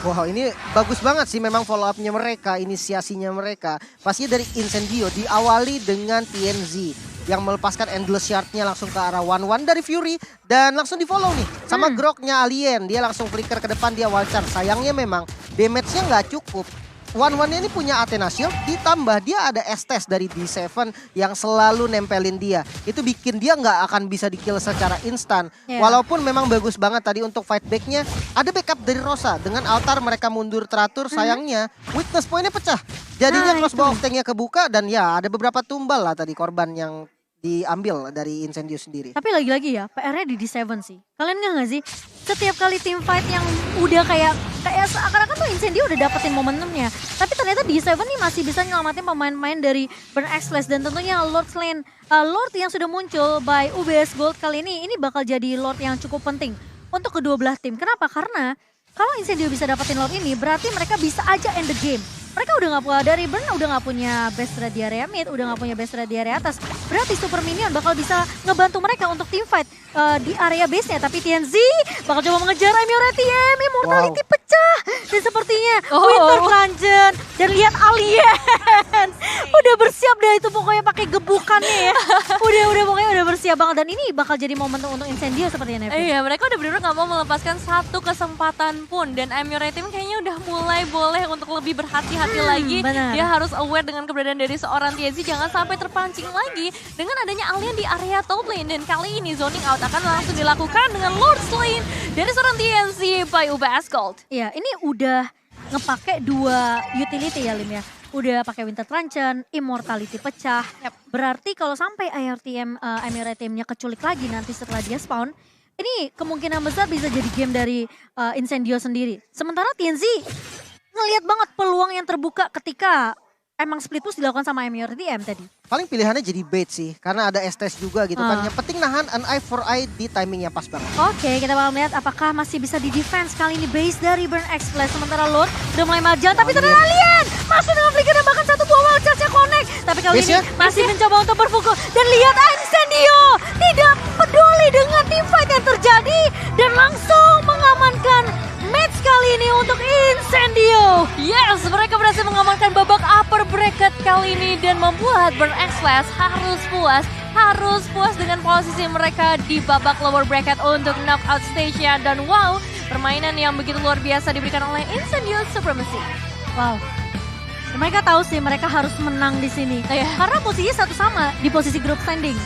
Wow ini bagus banget sih memang follow up-nya mereka, inisiasinya mereka. Pastinya dari Incendio diawali dengan TNZ yang melepaskan Endless Shard-nya langsung ke arah 1-1 dari Fury. Dan langsung di follow nih sama Grok-nya Alien. Dia langsung flicker ke depan, dia wall charge. Sayangnya memang damage-nya nggak cukup. 1-1-nya ini punya Athena Shield, ditambah dia ada Estes dari D7 yang selalu nempelin dia. Itu bikin dia nggak akan bisa di-kill secara instan. Walaupun memang bagus banget tadi untuk fight back-nya. Ada backup dari Rosa, dengan altar mereka mundur teratur, sayangnya weakness point-nya pecah. Jadinya crossbow of tank-nya kebuka dan ya ada beberapa tumbal lah tadi korban yang diambil dari Incendio sendiri. Tapi lagi-lagi ya, PR-nya di D7 sih. Kalian nggak sih? Setiap kali team fight yang udah kayak seakan-akan tuh Incendio udah dapetin momentumnya. Tapi ternyata D7 nih masih bisa nyelamatin pemain-pemain dari Burn X-Flash. Dan tentunya Lord Lane, Lord yang sudah muncul by UBS Gold kali ini bakal jadi Lord yang cukup penting untuk kedua belah tim. Kenapa? Karena kalau Incendio bisa dapetin Lord ini, berarti mereka bisa aja end the game. Mereka udah nggak punya dari Burn, udah nggak punya best trade di area mid, udah nggak punya best trade di area atas. Berarti Super Minion bakal bisa ngebantu mereka untuk team fight di area base-nya. Tapi TNZ bakal coba mengejar Ymir ATM, Immortality pecah. Dan sepertinya Winter Plungeon dan lihat Alien udah bersiap deh itu pokoknya pakai gebukannya ya. Udah pokoknya udah bersiap banget dan ini bakal jadi momentum untuk Incendio sepertinya Nevin. Iya, mereka udah benar-benar nggak mau melepaskan satu kesempatan pun dan Ymir ATM kayaknya udah mulai boleh untuk lebih berhati-hati lagi. Benar. Dia harus aware dengan keberadaan dari seorang TNZ, jangan sampai terpancing lagi dengan adanya Alien di area top lane. Dan kali ini zoning out akan langsung dilakukan dengan Lord Lane dari seorang TNZ by UBS Gold. Iya, ini udah ngepake dua utility ya Lim ya. Udah pakai Winter Truncheon, Immortality pecah. Berarti kalau sampai Ymir ATM-nya keculik lagi nanti setelah dia spawn, ini kemungkinan besar bisa jadi game dari Incendio sendiri. Sementara TNZ ngelihat banget peluang yang terbuka ketika emang split push dilakukan sama Ymir ATM tadi. Paling pilihannya jadi bait sih, karena ada Estes juga gitu kan. Yang penting nahan an eye for eye di timingnya pas banget. Oke, kita bakal melihat apakah masih bisa di defense kali ini base dari Burn X-Flash. Sementara Lord udah mulai marjal, tapi ternyata Alien masuk dengan flicker dan bahkan satu buah wall charge-nya connect. Tapi kali ini masih mencoba untuk berpukul. Dan lihat Incendio tidak peduli dengan team fight yang terjadi. Dan langsung mengamankan match kali ini untuk Incendio. Yes, mereka berhasil mengamankan babak upper bracket kali ini dan membuat Burn X-Flash harus puas dengan posisi mereka di babak lower bracket untuk knockout stage-nya. Dan wow, permainan yang begitu luar biasa diberikan oleh Incendio Supremacy. Wow. Mereka tahu sih mereka harus menang di sini. Karena posisinya satu sama di posisi group standing.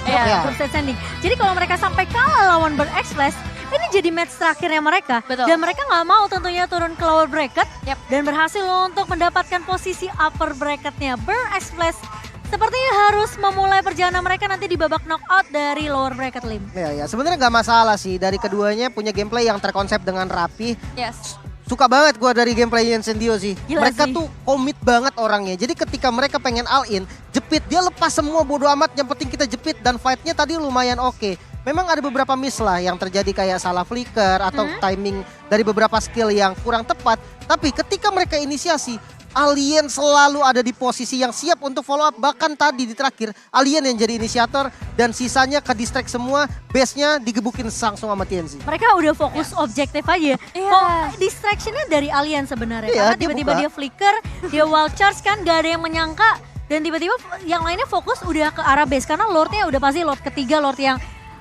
Group stage standing. Jadi kalau mereka sampai kalah lawan Burn X-Flash, ini jadi match terakhirnya mereka. Betul. Dan mereka nggak mau tentunya turun ke lower bracket. Yap. Dan berhasil untuk mendapatkan posisi upper bracketnya. Burn Express sepertinya harus memulai perjalanan mereka nanti di babak knockout dari lower bracket Lim. Ya, sebenarnya nggak masalah sih. Dari keduanya punya gameplay yang terkonsep dengan rapi. Yes. Suka banget gua dari gameplaynya Incendio sih. Gila Mereka sih. tuh komit banget orangnya. Jadi ketika mereka pengen all in, jepit dia lepas semua bodo amat. Yang penting kita jepit dan fightnya tadi lumayan oke. Memang ada beberapa miss lah yang terjadi kayak salah flicker atau timing dari beberapa skill yang kurang tepat. Tapi ketika mereka inisiasi, Alien selalu ada di posisi yang siap untuk follow up. Bahkan tadi di terakhir, Alien yang jadi inisiator dan sisanya ke distract semua. Base-nya digebukin langsung sama TNZ. Mereka udah fokus objektif aja. Iya. Kok distractionnya dari Alien sebenarnya. Iya, Karena dia tiba-tiba buka. dia flicker, dia wild charge kan gak ada yang menyangka. Dan tiba-tiba yang lainnya fokus udah ke arah base. Karena Lordnya udah pasti Lord ketiga, Lord yang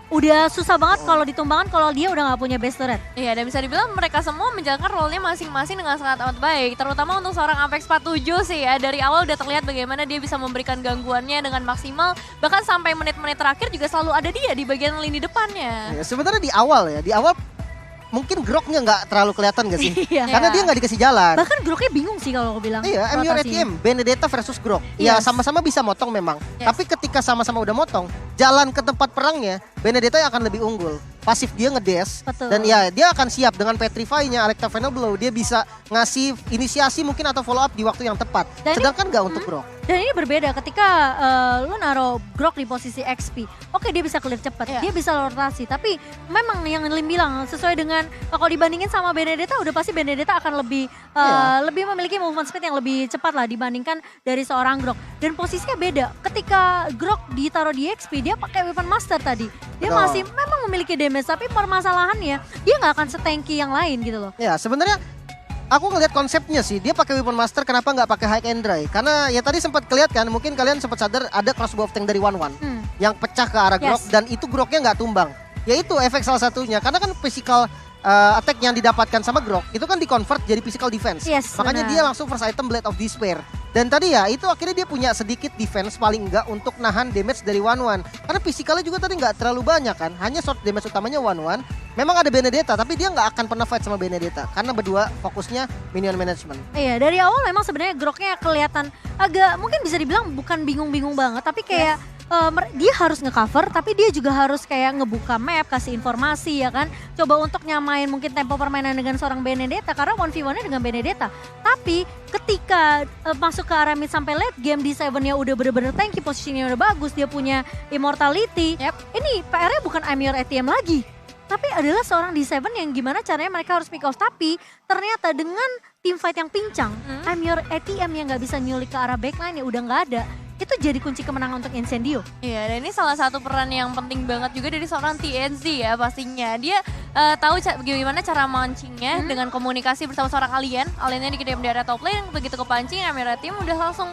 udah susah banget kalau ditumbangkan kalau dia udah gak punya base turret. Iya, dan bisa dibilang mereka semua menjalankan role-nya masing-masing dengan sangat amat baik. Terutama untuk seorang Apex 47 sih ya. Dari awal udah terlihat bagaimana dia bisa memberikan gangguannya dengan maksimal. Bahkan sampai menit-menit terakhir juga selalu ada dia di bagian lini depannya. Ya, sebenarnya di awal mungkin groknya nggak terlalu kelihatan gak sih? Iya. Karena dia nggak dikasih jalan. Bahkan Groknya bingung sih kalau aku bilang. Iya, MU rotasinya. ATM, Benedetta versus Grok. Ya Yes. sama-sama bisa motong memang. Yes. Tapi ketika sama-sama udah motong, jalan ke tempat perangnya, Benedetta yang akan lebih unggul. Pasif dia ngedes. Betul. Dan ya dia akan siap dengan Petrify-nya, Electa Venom Blow. Dia bisa ngasih inisiasi mungkin atau follow up di waktu yang tepat. Dan Sedangkan nggak untuk Grok. Dan ini berbeda ketika lu naruh Grok di posisi XP. Oke, dia bisa clear cepat, Iya. dia bisa rotasi. Tapi memang yang Lim bilang sesuai dengan kalau dibandingin sama Benedetta udah pasti Benedetta akan lebih lebih memiliki movement speed yang lebih cepat lah dibandingkan dari seorang Grok. Dan posisinya beda. Ketika Grok ditaruh di XP, dia pakai Weapon Master tadi. Dia Betul. masih memang memiliki damage, tapi permasalahannya dia nggak akan setanky yang lain gitu loh. Ya sebenarnya aku ngelihat konsepnya sih, dia pakai Weapon Master kenapa nggak pakai High and Dry? Karena ya tadi sempat kelihatan, mungkin kalian sempat sadar ada crossbow of tank dari One yang pecah ke arah Grok Yes. dan itu Groknya nggak tumbang. Ya itu efek salah satunya, karena kan physical attack yang didapatkan sama Grok itu kan di-convert jadi physical defense. Yes, Makanya benar. dia langsung first item Blade of Despair. Dan tadi ya itu akhirnya dia punya sedikit defense paling enggak untuk nahan damage dari One. Karena physicalnya juga tadi nggak terlalu banyak kan, hanya short damage utamanya One. Memang ada Benedetta, tapi dia nggak akan pernah fight sama Benedetta karena berdua fokusnya minion management. Iya, dari awal memang sebenarnya Groknya kelihatan agak mungkin bisa dibilang bukan bingung-bingung banget, tapi kayak dia harus ngecover, tapi dia juga harus kayak ngebuka map, kasih informasi ya kan. Coba untuk nyamain mungkin tempo permainan dengan seorang Benedetta karena 1v1-nya dengan Benedetta. Tapi ketika masuk ke arah mid sampai late game di Seven-nya udah bener-bener tanky, posisinya udah bagus, dia punya immortality. Ini PR-nya bukan I'm your ATM lagi. Tapi adalah seorang di Seven yang gimana caranya mereka harus pick off. Tapi ternyata dengan team fight yang pincang, I'm your ATM yang gak bisa nyulik ke arah backline ya udah gak ada. Itu jadi kunci kemenangan untuk Incendio. Iya, dan ini salah satu peran yang penting banget juga dari seorang TNZ ya pastinya. Dia tahu bagaimana cara mancingnya dengan komunikasi bersama seorang aliennya dikirim di area top lane, begitu kepancing Amira Team udah langsung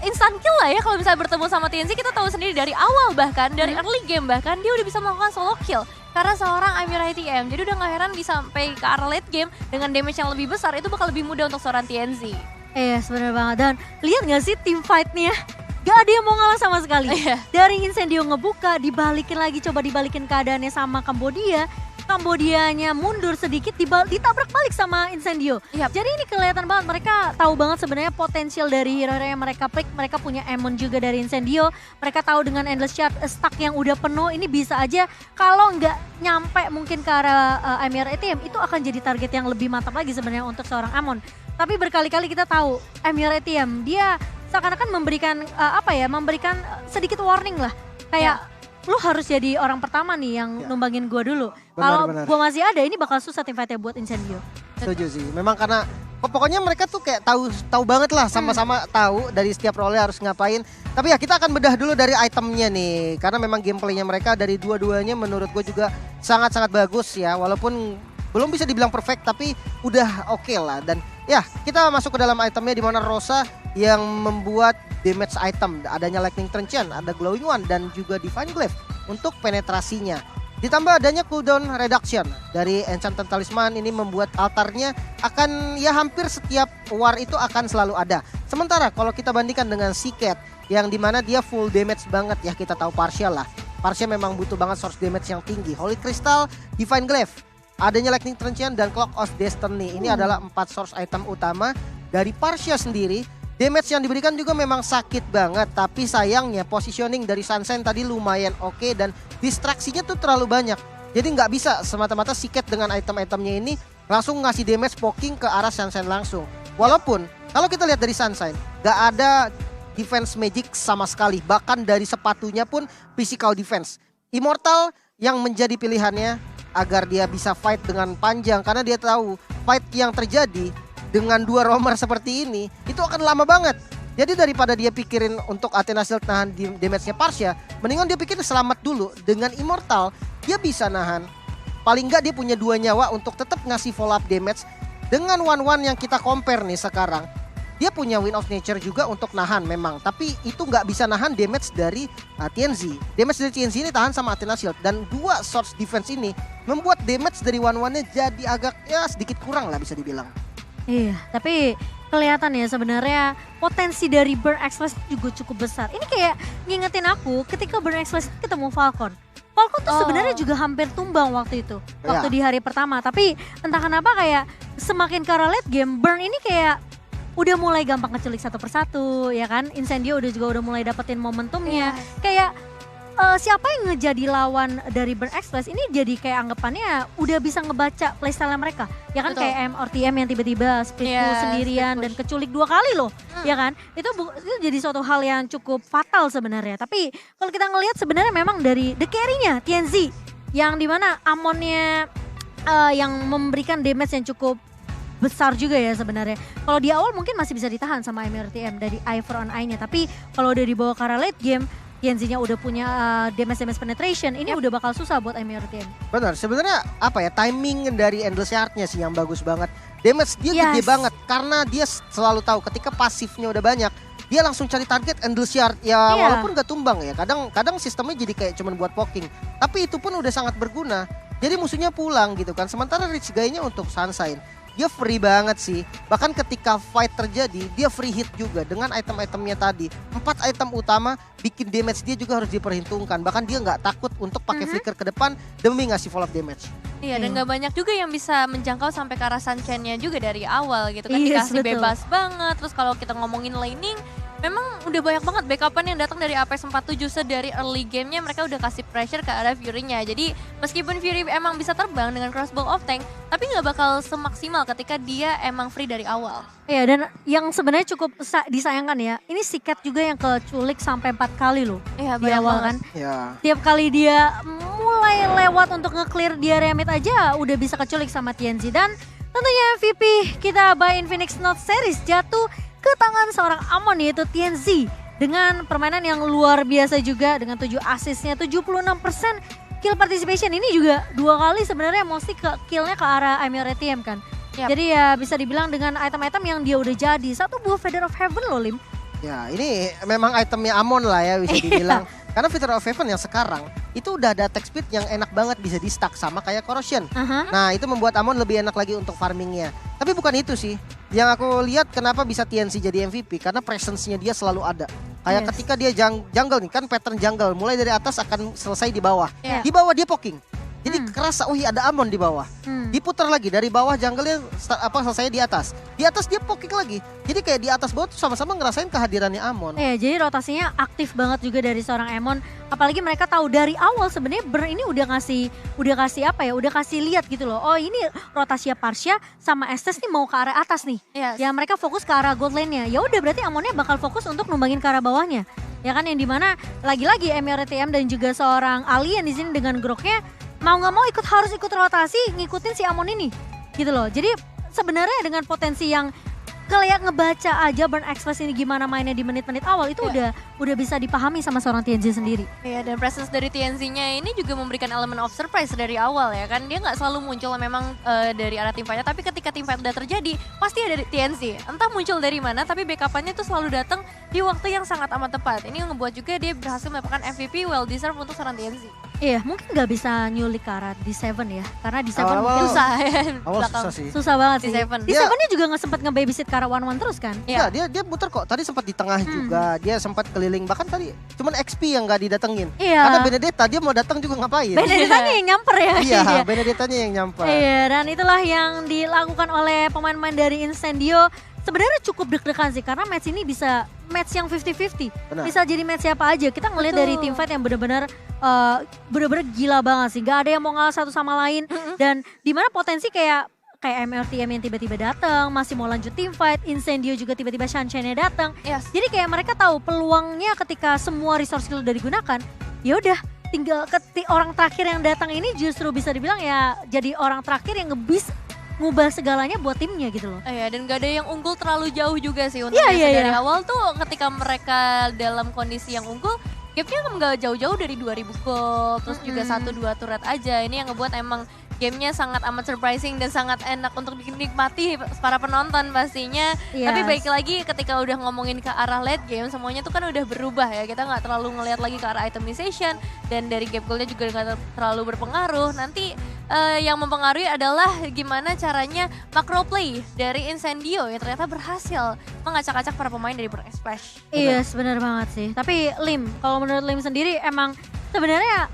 instant kill lah ya kalau misalnya bertemu sama TNZ. Kita tahu sendiri dari awal bahkan, dari early game bahkan dia udah bisa melakukan solo kill. Karena seorang Amira TM, jadi udah gak heran bisa sampai ke arah late game dengan damage yang lebih besar, itu bakal lebih mudah untuk seorang TNZ. Iya sebenarnya banget. Dan lihat gak sih team fight-nya? Gak ada yang mau ngalah sama sekali. Iya. Dari Incendio ngebuka, dibalikin lagi, coba dibalikin keadaannya sama Kambodia. Kambodianya mundur sedikit, ditabrak balik sama Incendio. Yap. Jadi ini kelihatan banget, mereka tahu banget sebenarnya potensial dari hero-hero yang mereka pick. Mereka punya Ammon juga dari Incendio. Mereka tahu dengan Endless Shard stack yang udah penuh, ini bisa aja kalau nggak nyampe mungkin ke arah Amir ATM, itu akan jadi target yang lebih mantap lagi sebenarnya untuk seorang Ammon. Tapi berkali-kali kita tahu Amir ATM, dia seakan-akan memberikan memberikan sedikit warning lah. Kayak lu harus jadi orang pertama nih yang numbangin gua dulu. Kalau Benar. gua masih ada, ini bakal susah tim fight-nya buat Incendio. Setuju sih. Memang karena pokoknya mereka tuh kayak tahu banget lah, sama-sama tahu dari setiap role harus ngapain. Tapi ya kita akan bedah dulu dari itemnya nih, karena memang gameplaynya mereka dari dua-duanya menurut gue juga sangat-sangat bagus ya. Walaupun belum bisa dibilang perfect, tapi udah oke lah. Dan ya kita masuk ke dalam itemnya di mana Rosa yang membuat damage item, adanya Lightning Trenchant, ada Glowing One dan juga Divine Glaive untuk penetrasinya. Ditambah adanya cooldown reduction dari Enchanted Talisman, ini membuat altarnya akan ya hampir setiap war itu akan selalu ada. Sementara kalau kita bandingkan dengan Seacat yang dimana dia full damage banget ya, kita tahu partial lah. Parsia memang butuh banget source damage yang tinggi. Holy Crystal, Divine Glaive, adanya Lightning Transient dan Clock of Destiny. Ini adalah 4 source item utama dari Parsia sendiri. Damage yang diberikan juga memang sakit banget, tapi sayangnya positioning dari Sunshine tadi lumayan oke dan distraksinya tuh terlalu banyak. Jadi nggak bisa semata-mata Siket dengan item-itemnya ini langsung ngasih damage poking ke arah Sunshine langsung. Walaupun kalau kita lihat dari Sunshine, nggak ada defense magic sama sekali. Bahkan dari sepatunya pun physical defense. Immortal yang menjadi pilihannya agar dia bisa fight dengan panjang. Karena dia tahu fight yang terjadi dengan 2 roamer seperti ini itu akan lama banget. Jadi daripada dia pikirin untuk Athena Shield nahan damage-nya Parsia, mendingan dia pikir selamat dulu. Dengan Immortal dia bisa nahan. Paling nggak dia punya 2 nyawa untuk tetap ngasih follow up damage. Dengan 1-1 yang kita compare nih sekarang, dia punya Wind of Nature juga untuk nahan memang. Tapi itu nggak bisa nahan damage dari TNZ. Damage dari TNZ ini tahan sama Athena Shield. Dan 2 source defense ini membuat damage dari 1-1-nya jadi agak ya sedikit kurang lah bisa dibilang. Iya, tapi kelihatan ya sebenarnya potensi dari Burn Express juga cukup besar. Ini kayak ngingetin aku ketika Burn Express ketemu Falcon. Falcon tuh sebenarnya juga hampir tumbang waktu itu. Waktu di hari pertama. Tapi entah kenapa kayak semakin ke arah late game, Burn ini kayak udah mulai gampang ngeculik satu persatu ya kan. Incendio udah mulai dapetin momentumnya. Kayak siapa yang ngejadi lawan dari Burn Express ini jadi kayak anggapannya udah bisa ngebaca playstyle mereka. Ya kan. Betul. Kayak MRTM yang tiba-tiba split push sendirian dan keculik 2 kali loh. Ya kan. Itu jadi suatu hal yang cukup fatal sebenarnya. Tapi kalau kita ngelihat sebenarnya memang dari the carry-nya TNZ yang dimana Amonnya yang memberikan damage yang cukup besar juga ya sebenarnya. Kalau di awal mungkin masih bisa ditahan sama MRTM dari eye for on eye-nya. Tapi kalau udah dibawa ke arah late game, TNZ-nya udah punya damage penetration, ini udah bakal susah buat MRTM. Benar, sebenarnya apa ya, timing dari Endless Shard-nya sih yang bagus banget. Damage dia gede banget karena dia selalu tahu ketika pasifnya udah banyak, dia langsung cari target Endless Shard. Ya walaupun gak tumbang ya, kadang sistemnya jadi kayak cuman buat poking. Tapi itu pun udah sangat berguna. Jadi musuhnya pulang gitu kan. Sementara Rich Guy-nya untuk Sunshine, dia free banget sih. Bahkan ketika fight terjadi, dia free hit juga dengan item-itemnya tadi. 4 item utama bikin damage dia juga harus diperhitungkan. Bahkan dia nggak takut untuk pakai flicker ke depan demi ngasih follow up damage. Iya, dan gak banyak juga yang bisa menjangkau sampai ke arah Sunshine-nya juga dari awal gitu kan. Dikasih bebas banget. Terus kalau kita ngomongin laning, memang udah banyak banget backupan yang datang dari APS 47 dari early game-nya. Mereka udah kasih pressure ke arah Fury-nya. Jadi meskipun Fury emang bisa terbang dengan crossbow of tank, tapi gak bakal semaksimal ketika dia emang free dari awal. Iya, dan yang sebenarnya cukup disayangkan ya, ini Siket juga yang keculik sampai 4 kali loh. Iya, di awal kan. Ya. Tiap kali dia mulai lewat untuk nge-clear di area mid aja udah bisa keculik sama TNZ. Dan tentunya MVP kita by Infinix Note Series jatuh ke tangan seorang Amon yaitu TNZ. Dengan permainan yang luar biasa juga dengan 7 assist-nya, 76% kill participation. Ini juga 2 kali sebenarnya mostly kill-nya ke arah MRTM kan. Jadi ya bisa dibilang dengan item-item yang dia udah jadi. 1 buah Feather of Heaven loh Lim. Ya ini memang itemnya Amon lah ya bisa dibilang. Karena Feather of Heaven yang sekarang itu udah ada attack speed yang enak banget bisa di stack sama kayak Corrosion. Nah itu membuat Amon lebih enak lagi untuk farmingnya. Tapi bukan itu sih. Yang aku lihat kenapa bisa TNC jadi MVP karena presence-nya dia selalu ada. Kayak ketika dia jungle nih kan pattern jungle mulai dari atas akan selesai di bawah. Di bawah dia poking. Jadi kerasa, oh iya ada Amon di bawah. Diputar lagi dari bawah jungle-nya selesai di atas. Di atas dia poking lagi. Jadi kayak di atas bawah tuh sama-sama ngerasain kehadirannya Amon. Jadi rotasinya aktif banget juga dari seorang Amon. Apalagi mereka tahu dari awal sebenarnya Burn ini udah kasih lihat gitu loh. Oh ini rotasi Parsia sama Estes nih mau ke arah atas nih. Ya mereka fokus ke arah gold lane-nya. Ya udah berarti Amonnya bakal fokus untuk numbangin ke arah bawahnya. Ya kan yang dimana lagi-lagi MRTM dan juga seorang alien di sini dengan groknya mau nggak mau harus ikut rotasi ngikutin si Amon ini gitu loh. Jadi sebenarnya dengan potensi yang kayak ngebaca aja Burn Express ini gimana mainnya di menit-menit awal itu udah bisa dipahami sama seorang TNZ sendiri. Iya, dan presence dari TNZ-nya ini juga memberikan elemen of surprise dari awal ya kan. Dia nggak selalu muncul memang dari arah teamfight-nya, tapi ketika teamfight udah terjadi pasti ada TNZ. Entah muncul dari mana tapi backup-nya itu selalu datang di waktu yang sangat amat tepat. Ini yang ngebuat juga dia berhasil mendapatkan MVP well deserved untuk seorang TNZ. Iya, mungkin nggak bisa nyulik ke arah di Seven ya, karena di Seven Awal-awal mungkin Susah ya. Awal belakang. susah sih. susah banget Di sih. Seven. Di Dia- Seven-nya juga nggak sempat nge-babysit ke arah One terus kan? Iya. Ya, dia muter kok. Tadi sempat di tengah juga. Dia sempat keliling. Bahkan tadi cuman XP yang nggak didatengin. Iya. Karena Benedetta dia mau datang juga ngapain? Benedetta yang nyamper ya. Iya, Iya. Benedettanya yang nyamper. Iya, dan itulah yang dilakukan oleh pemain-pemain dari Incendio. Sebenarnya cukup deg-degan sih karena match ini bisa match yang 50-50. Benar. Bisa jadi match siapa aja. Kita ngeliat Betul. dari teamfight yang benar-benar gila banget sih. Gak ada yang mau ngalah satu sama lain dan dimana potensi kayak MLTM yang tiba-tiba datang, masih mau lanjut teamfight, Incendio juga tiba-tiba Sunshine-nya datang. Yes. Jadi kayak mereka tahu peluangnya ketika semua resource skill udah digunakan, ya udah tinggal orang terakhir yang datang ini justru bisa dibilang ya jadi orang terakhir yang ngubah segalanya buat timnya gitu loh. Iya, dan gak ada yang unggul terlalu jauh juga sih untuk Iya, biasa iya, dari iya. awal tuh ketika mereka dalam kondisi yang unggul, gapnya nggak jauh-jauh dari 2000 gold, terus juga 1-2 turret aja. Ini yang ngebuat emang gamenya sangat amat surprising dan sangat enak untuk dinikmati para penonton pastinya. Yes. Tapi baik lagi ketika udah ngomongin ke arah late game, semuanya tuh kan udah berubah ya. Kita nggak terlalu ngelihat lagi ke arah itemization dan dari gap goalnya juga nggak terlalu berpengaruh. Nanti yang mempengaruhi adalah gimana caranya macro play dari Incendio yang ternyata berhasil mengacak-acak para pemain dari Burning Splash. Iya, benar banget sih. Tapi Lim, kalau menurut Lim sendiri emang sebenarnya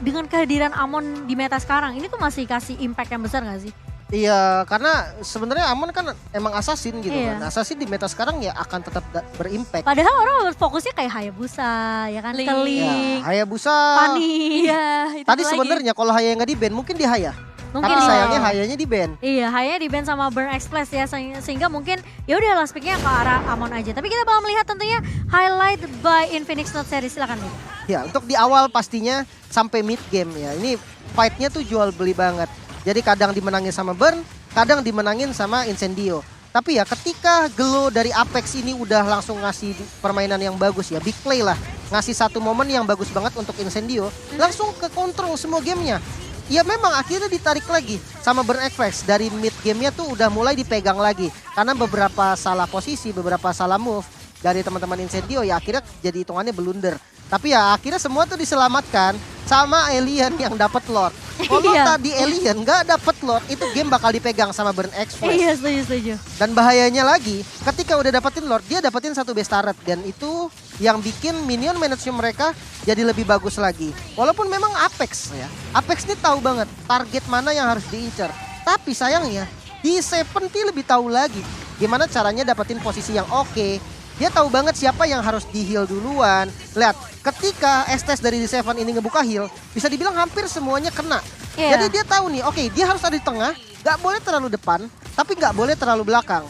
dengan kehadiran Amon di meta sekarang ini tuh masih kasih impact yang besar gak sih? Iya, karena sebenarnya Amon kan emang assassin gitu Iya. kan. Assassin di meta sekarang ya akan tetap berimpact. Padahal orang fokusnya kayak Hayabusa, ya kan? Link. Keling, Ya, Hayabusa. Pani. Iya, itu Tadi lagi. sebenarnya kalau Haya nggak di ban mungkin di Haya. Mungkin Tapi iya. sayangnya Hayanya di ban. Iya, Haya di ban sama Burn Express ya sehingga mungkin ya udah last picknya ke arah Amon aja. Tapi kita bakal melihat tentunya highlight by Infinix Note Series, silakan nih. Ya, untuk di awal pastinya sampai mid game ya. Ini fight-nya tuh jual beli banget. Jadi kadang dimenangin sama Burn, kadang dimenangin sama Incendio. Tapi ya ketika Gelo dari Apex ini udah langsung ngasih permainan yang bagus ya, big play lah. Ngasih satu momen yang bagus banget untuk Incendio, langsung ke kontrol semua gamenya. Ya memang akhirnya ditarik lagi sama Burn Express. Dari mid gamenya tuh udah mulai dipegang lagi. Karena beberapa salah posisi, beberapa salah move dari teman-teman Incendio ya akhirnya jadi hitungannya blunder. Tapi ya akhirnya semua tuh diselamatkan sama Alien yang dapat Lord. Kalau Iya. tadi Alien nggak dapat Lord, itu game bakal dipegang sama Burn Express. Iya, setuju. Dan bahayanya lagi, ketika udah dapetin Lord, dia dapetin satu base turret. Dan itu yang bikin minion management mereka jadi lebih bagus lagi. Walaupun memang Apex ya, Apex ini tahu banget target mana yang harus diincar. Tapi sayangnya, di Seven lebih tahu lagi gimana caranya dapetin posisi yang oke. Dia tahu banget siapa yang harus di-heal duluan. Lihat, ketika Estes dari The Seven ini ngebuka heal, bisa dibilang hampir semuanya kena. Iya. Jadi dia tahu nih, oke dia harus ada di tengah, gak boleh terlalu depan, tapi gak boleh terlalu belakang.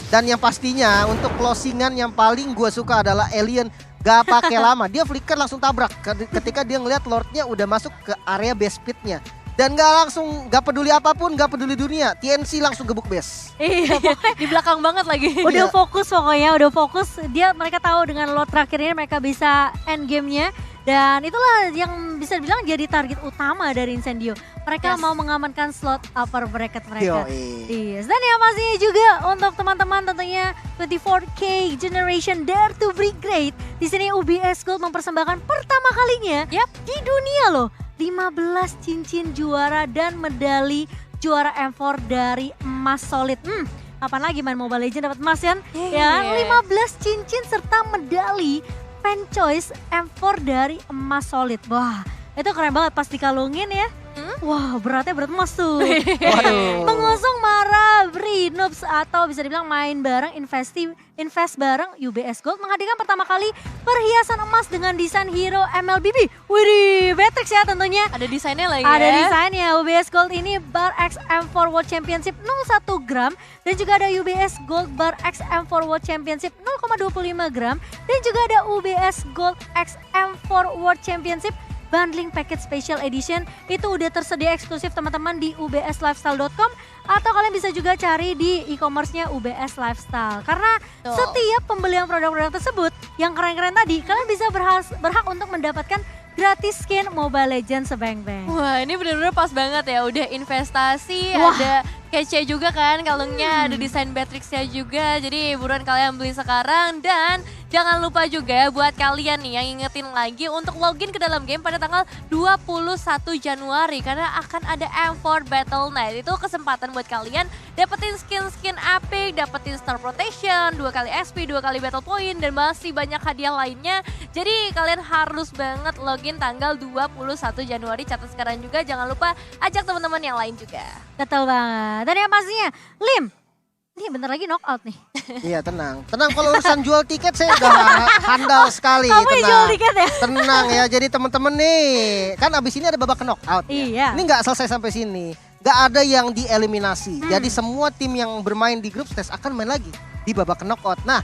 Dan yang pastinya untuk closingan yang paling gue suka adalah Alien gak pakai lama. Dia flicker langsung tabrak ketika dia ngeliat Lordnya udah masuk ke area base pitnya. Dan gak peduli apapun, gak peduli dunia, TNC langsung gebuk base. Iya, Di belakang banget lagi. udah Iya. fokus pokoknya, udah fokus. Mereka tahu dengan Lord terakhir ini mereka bisa end game-nya. Dan itulah yang bisa dibilang jadi target utama dari Incendio. Mereka Yes. mau mengamankan slot upper bracket mereka. Yoi. Yes. Dan yang pastinya juga untuk teman-teman tentunya 24K Generation Dare to Be Great. Di sini UBS Gold mempersembahkan pertama kalinya di dunia loh. 15 cincin juara dan medali juara M4 dari emas solid. Kapan lagi main Mobile Legends dapat emas kan? Ya, 15 cincin serta medali fan choice M4 dari emas solid. Wah, itu keren banget pas dikalungin ya. Wah, beratnya berat emas tuh. Waduh. Mengusung Mara Noobs atau bisa dibilang main bareng invest bareng UBS Gold menghadirkan pertama kali perhiasan emas dengan desain hero MLBB. Widih, Beatrix ya tentunya. Ada desainnya lagi Ada ya. desainnya UBS Gold ini Bar X M4 World Championship 0,1 gram dan juga ada UBS Gold Bar X M4 World Championship 0,25 gram dan juga ada UBS Gold X M4 World Championship Bundling Package Special Edition. Itu udah tersedia eksklusif teman-teman di ubslifestyle.com atau kalian bisa juga cari di e-commerce-nya UBS Lifestyle. Karena Betul. setiap pembelian produk-produk tersebut yang keren-keren tadi, kalian bisa berhak untuk mendapatkan gratis skin Mobile Legends sebeng-beng. Wah, ini bener-bener pas banget ya. Udah investasi, Wah. ada kece juga kan kalungnya, ada desain Beatrix-nya juga. Jadi buruan kalian beli sekarang dan Jangan lupa juga ya buat kalian nih yang ingetin lagi untuk login ke dalam game pada tanggal 21 Januari. Karena akan ada M4 Battle Night. Itu kesempatan buat kalian dapetin skin-skin epic, dapetin Star Protection, 2 kali XP, 2 kali Battle Point, dan masih banyak hadiah lainnya. Jadi kalian harus banget login tanggal 21 Januari. Catat sekarang juga, jangan lupa ajak teman-teman yang lain juga. Betul banget. Dan yang pastinya, Lim, ini bentar lagi knockout nih. Iya tenang, tenang kalau urusan jual tiket saya udah handal sekali. Kamu yang jual Tenang, tiket ya? tenang ya. Jadi temen-temen nih, kan abis ini ada babak knockout. Iya. Ini nggak selesai sampai sini, nggak ada yang dieliminasi. Jadi semua tim yang bermain di grup stage akan main lagi di babak knockout. Nah,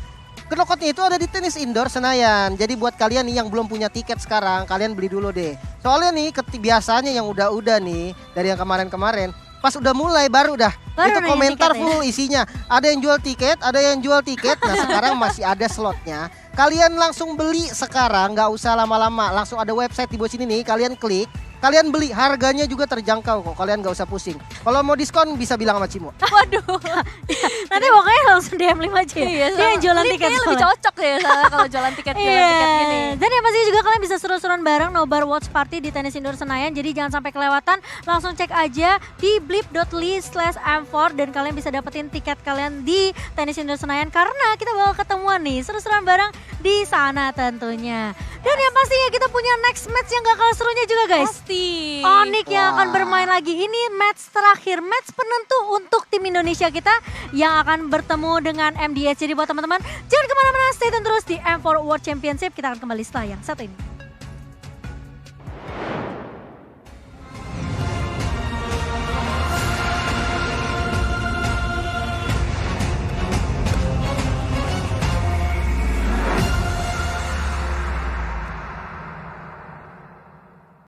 knockoutnya itu ada di tenis indoor Senayan. Jadi buat kalian nih yang belum punya tiket sekarang, kalian beli dulu deh. Soalnya nih, biasanya yang udah-udah nih dari yang kemarin-kemarin. Pas udah mulai baru dah itu nanya komentar tiket ya? full isinya. Ada yang jual tiket, ada yang jual tiket. Nah sekarang masih ada slotnya. Kalian langsung beli sekarang, nggak usah lama-lama. Langsung ada website di bawah sini nih, kalian klik. Kalian beli, harganya juga terjangkau kok. Kalian nggak usah pusing. Kalau mau diskon bisa bilang sama Cimo. Waduh. Nanti pokoknya langsung DM 5 aja ya. Iya, Dia yang jualan Lim tiket kayaknya lebih soalnya. cocok ya soalnya kalau jualan tiket gini. Iya. Dan yang pasti juga kalian bisa seru-seruan bareng Nobar Watch Party di Tenis Indoor Senayan. Jadi jangan sampai kelewatan, langsung cek aja di blip.ly/m4 dan kalian bisa dapetin tiket kalian di Tenis Indoor Senayan karena kita bakal ketemuan nih seru-seruan bareng di sana tentunya. Dan yang pastinya kita punya next match yang gak kalah serunya juga guys. Pasti. Onyx yang akan bermain lagi. Ini match terakhir, match penentu untuk tim Indonesia kita yang akan bertemu dengan MDH. Jadi buat teman-teman jangan kemana-mana, stay tune terus di M4 World Championship. Kita akan kembali setelah yang satu ini.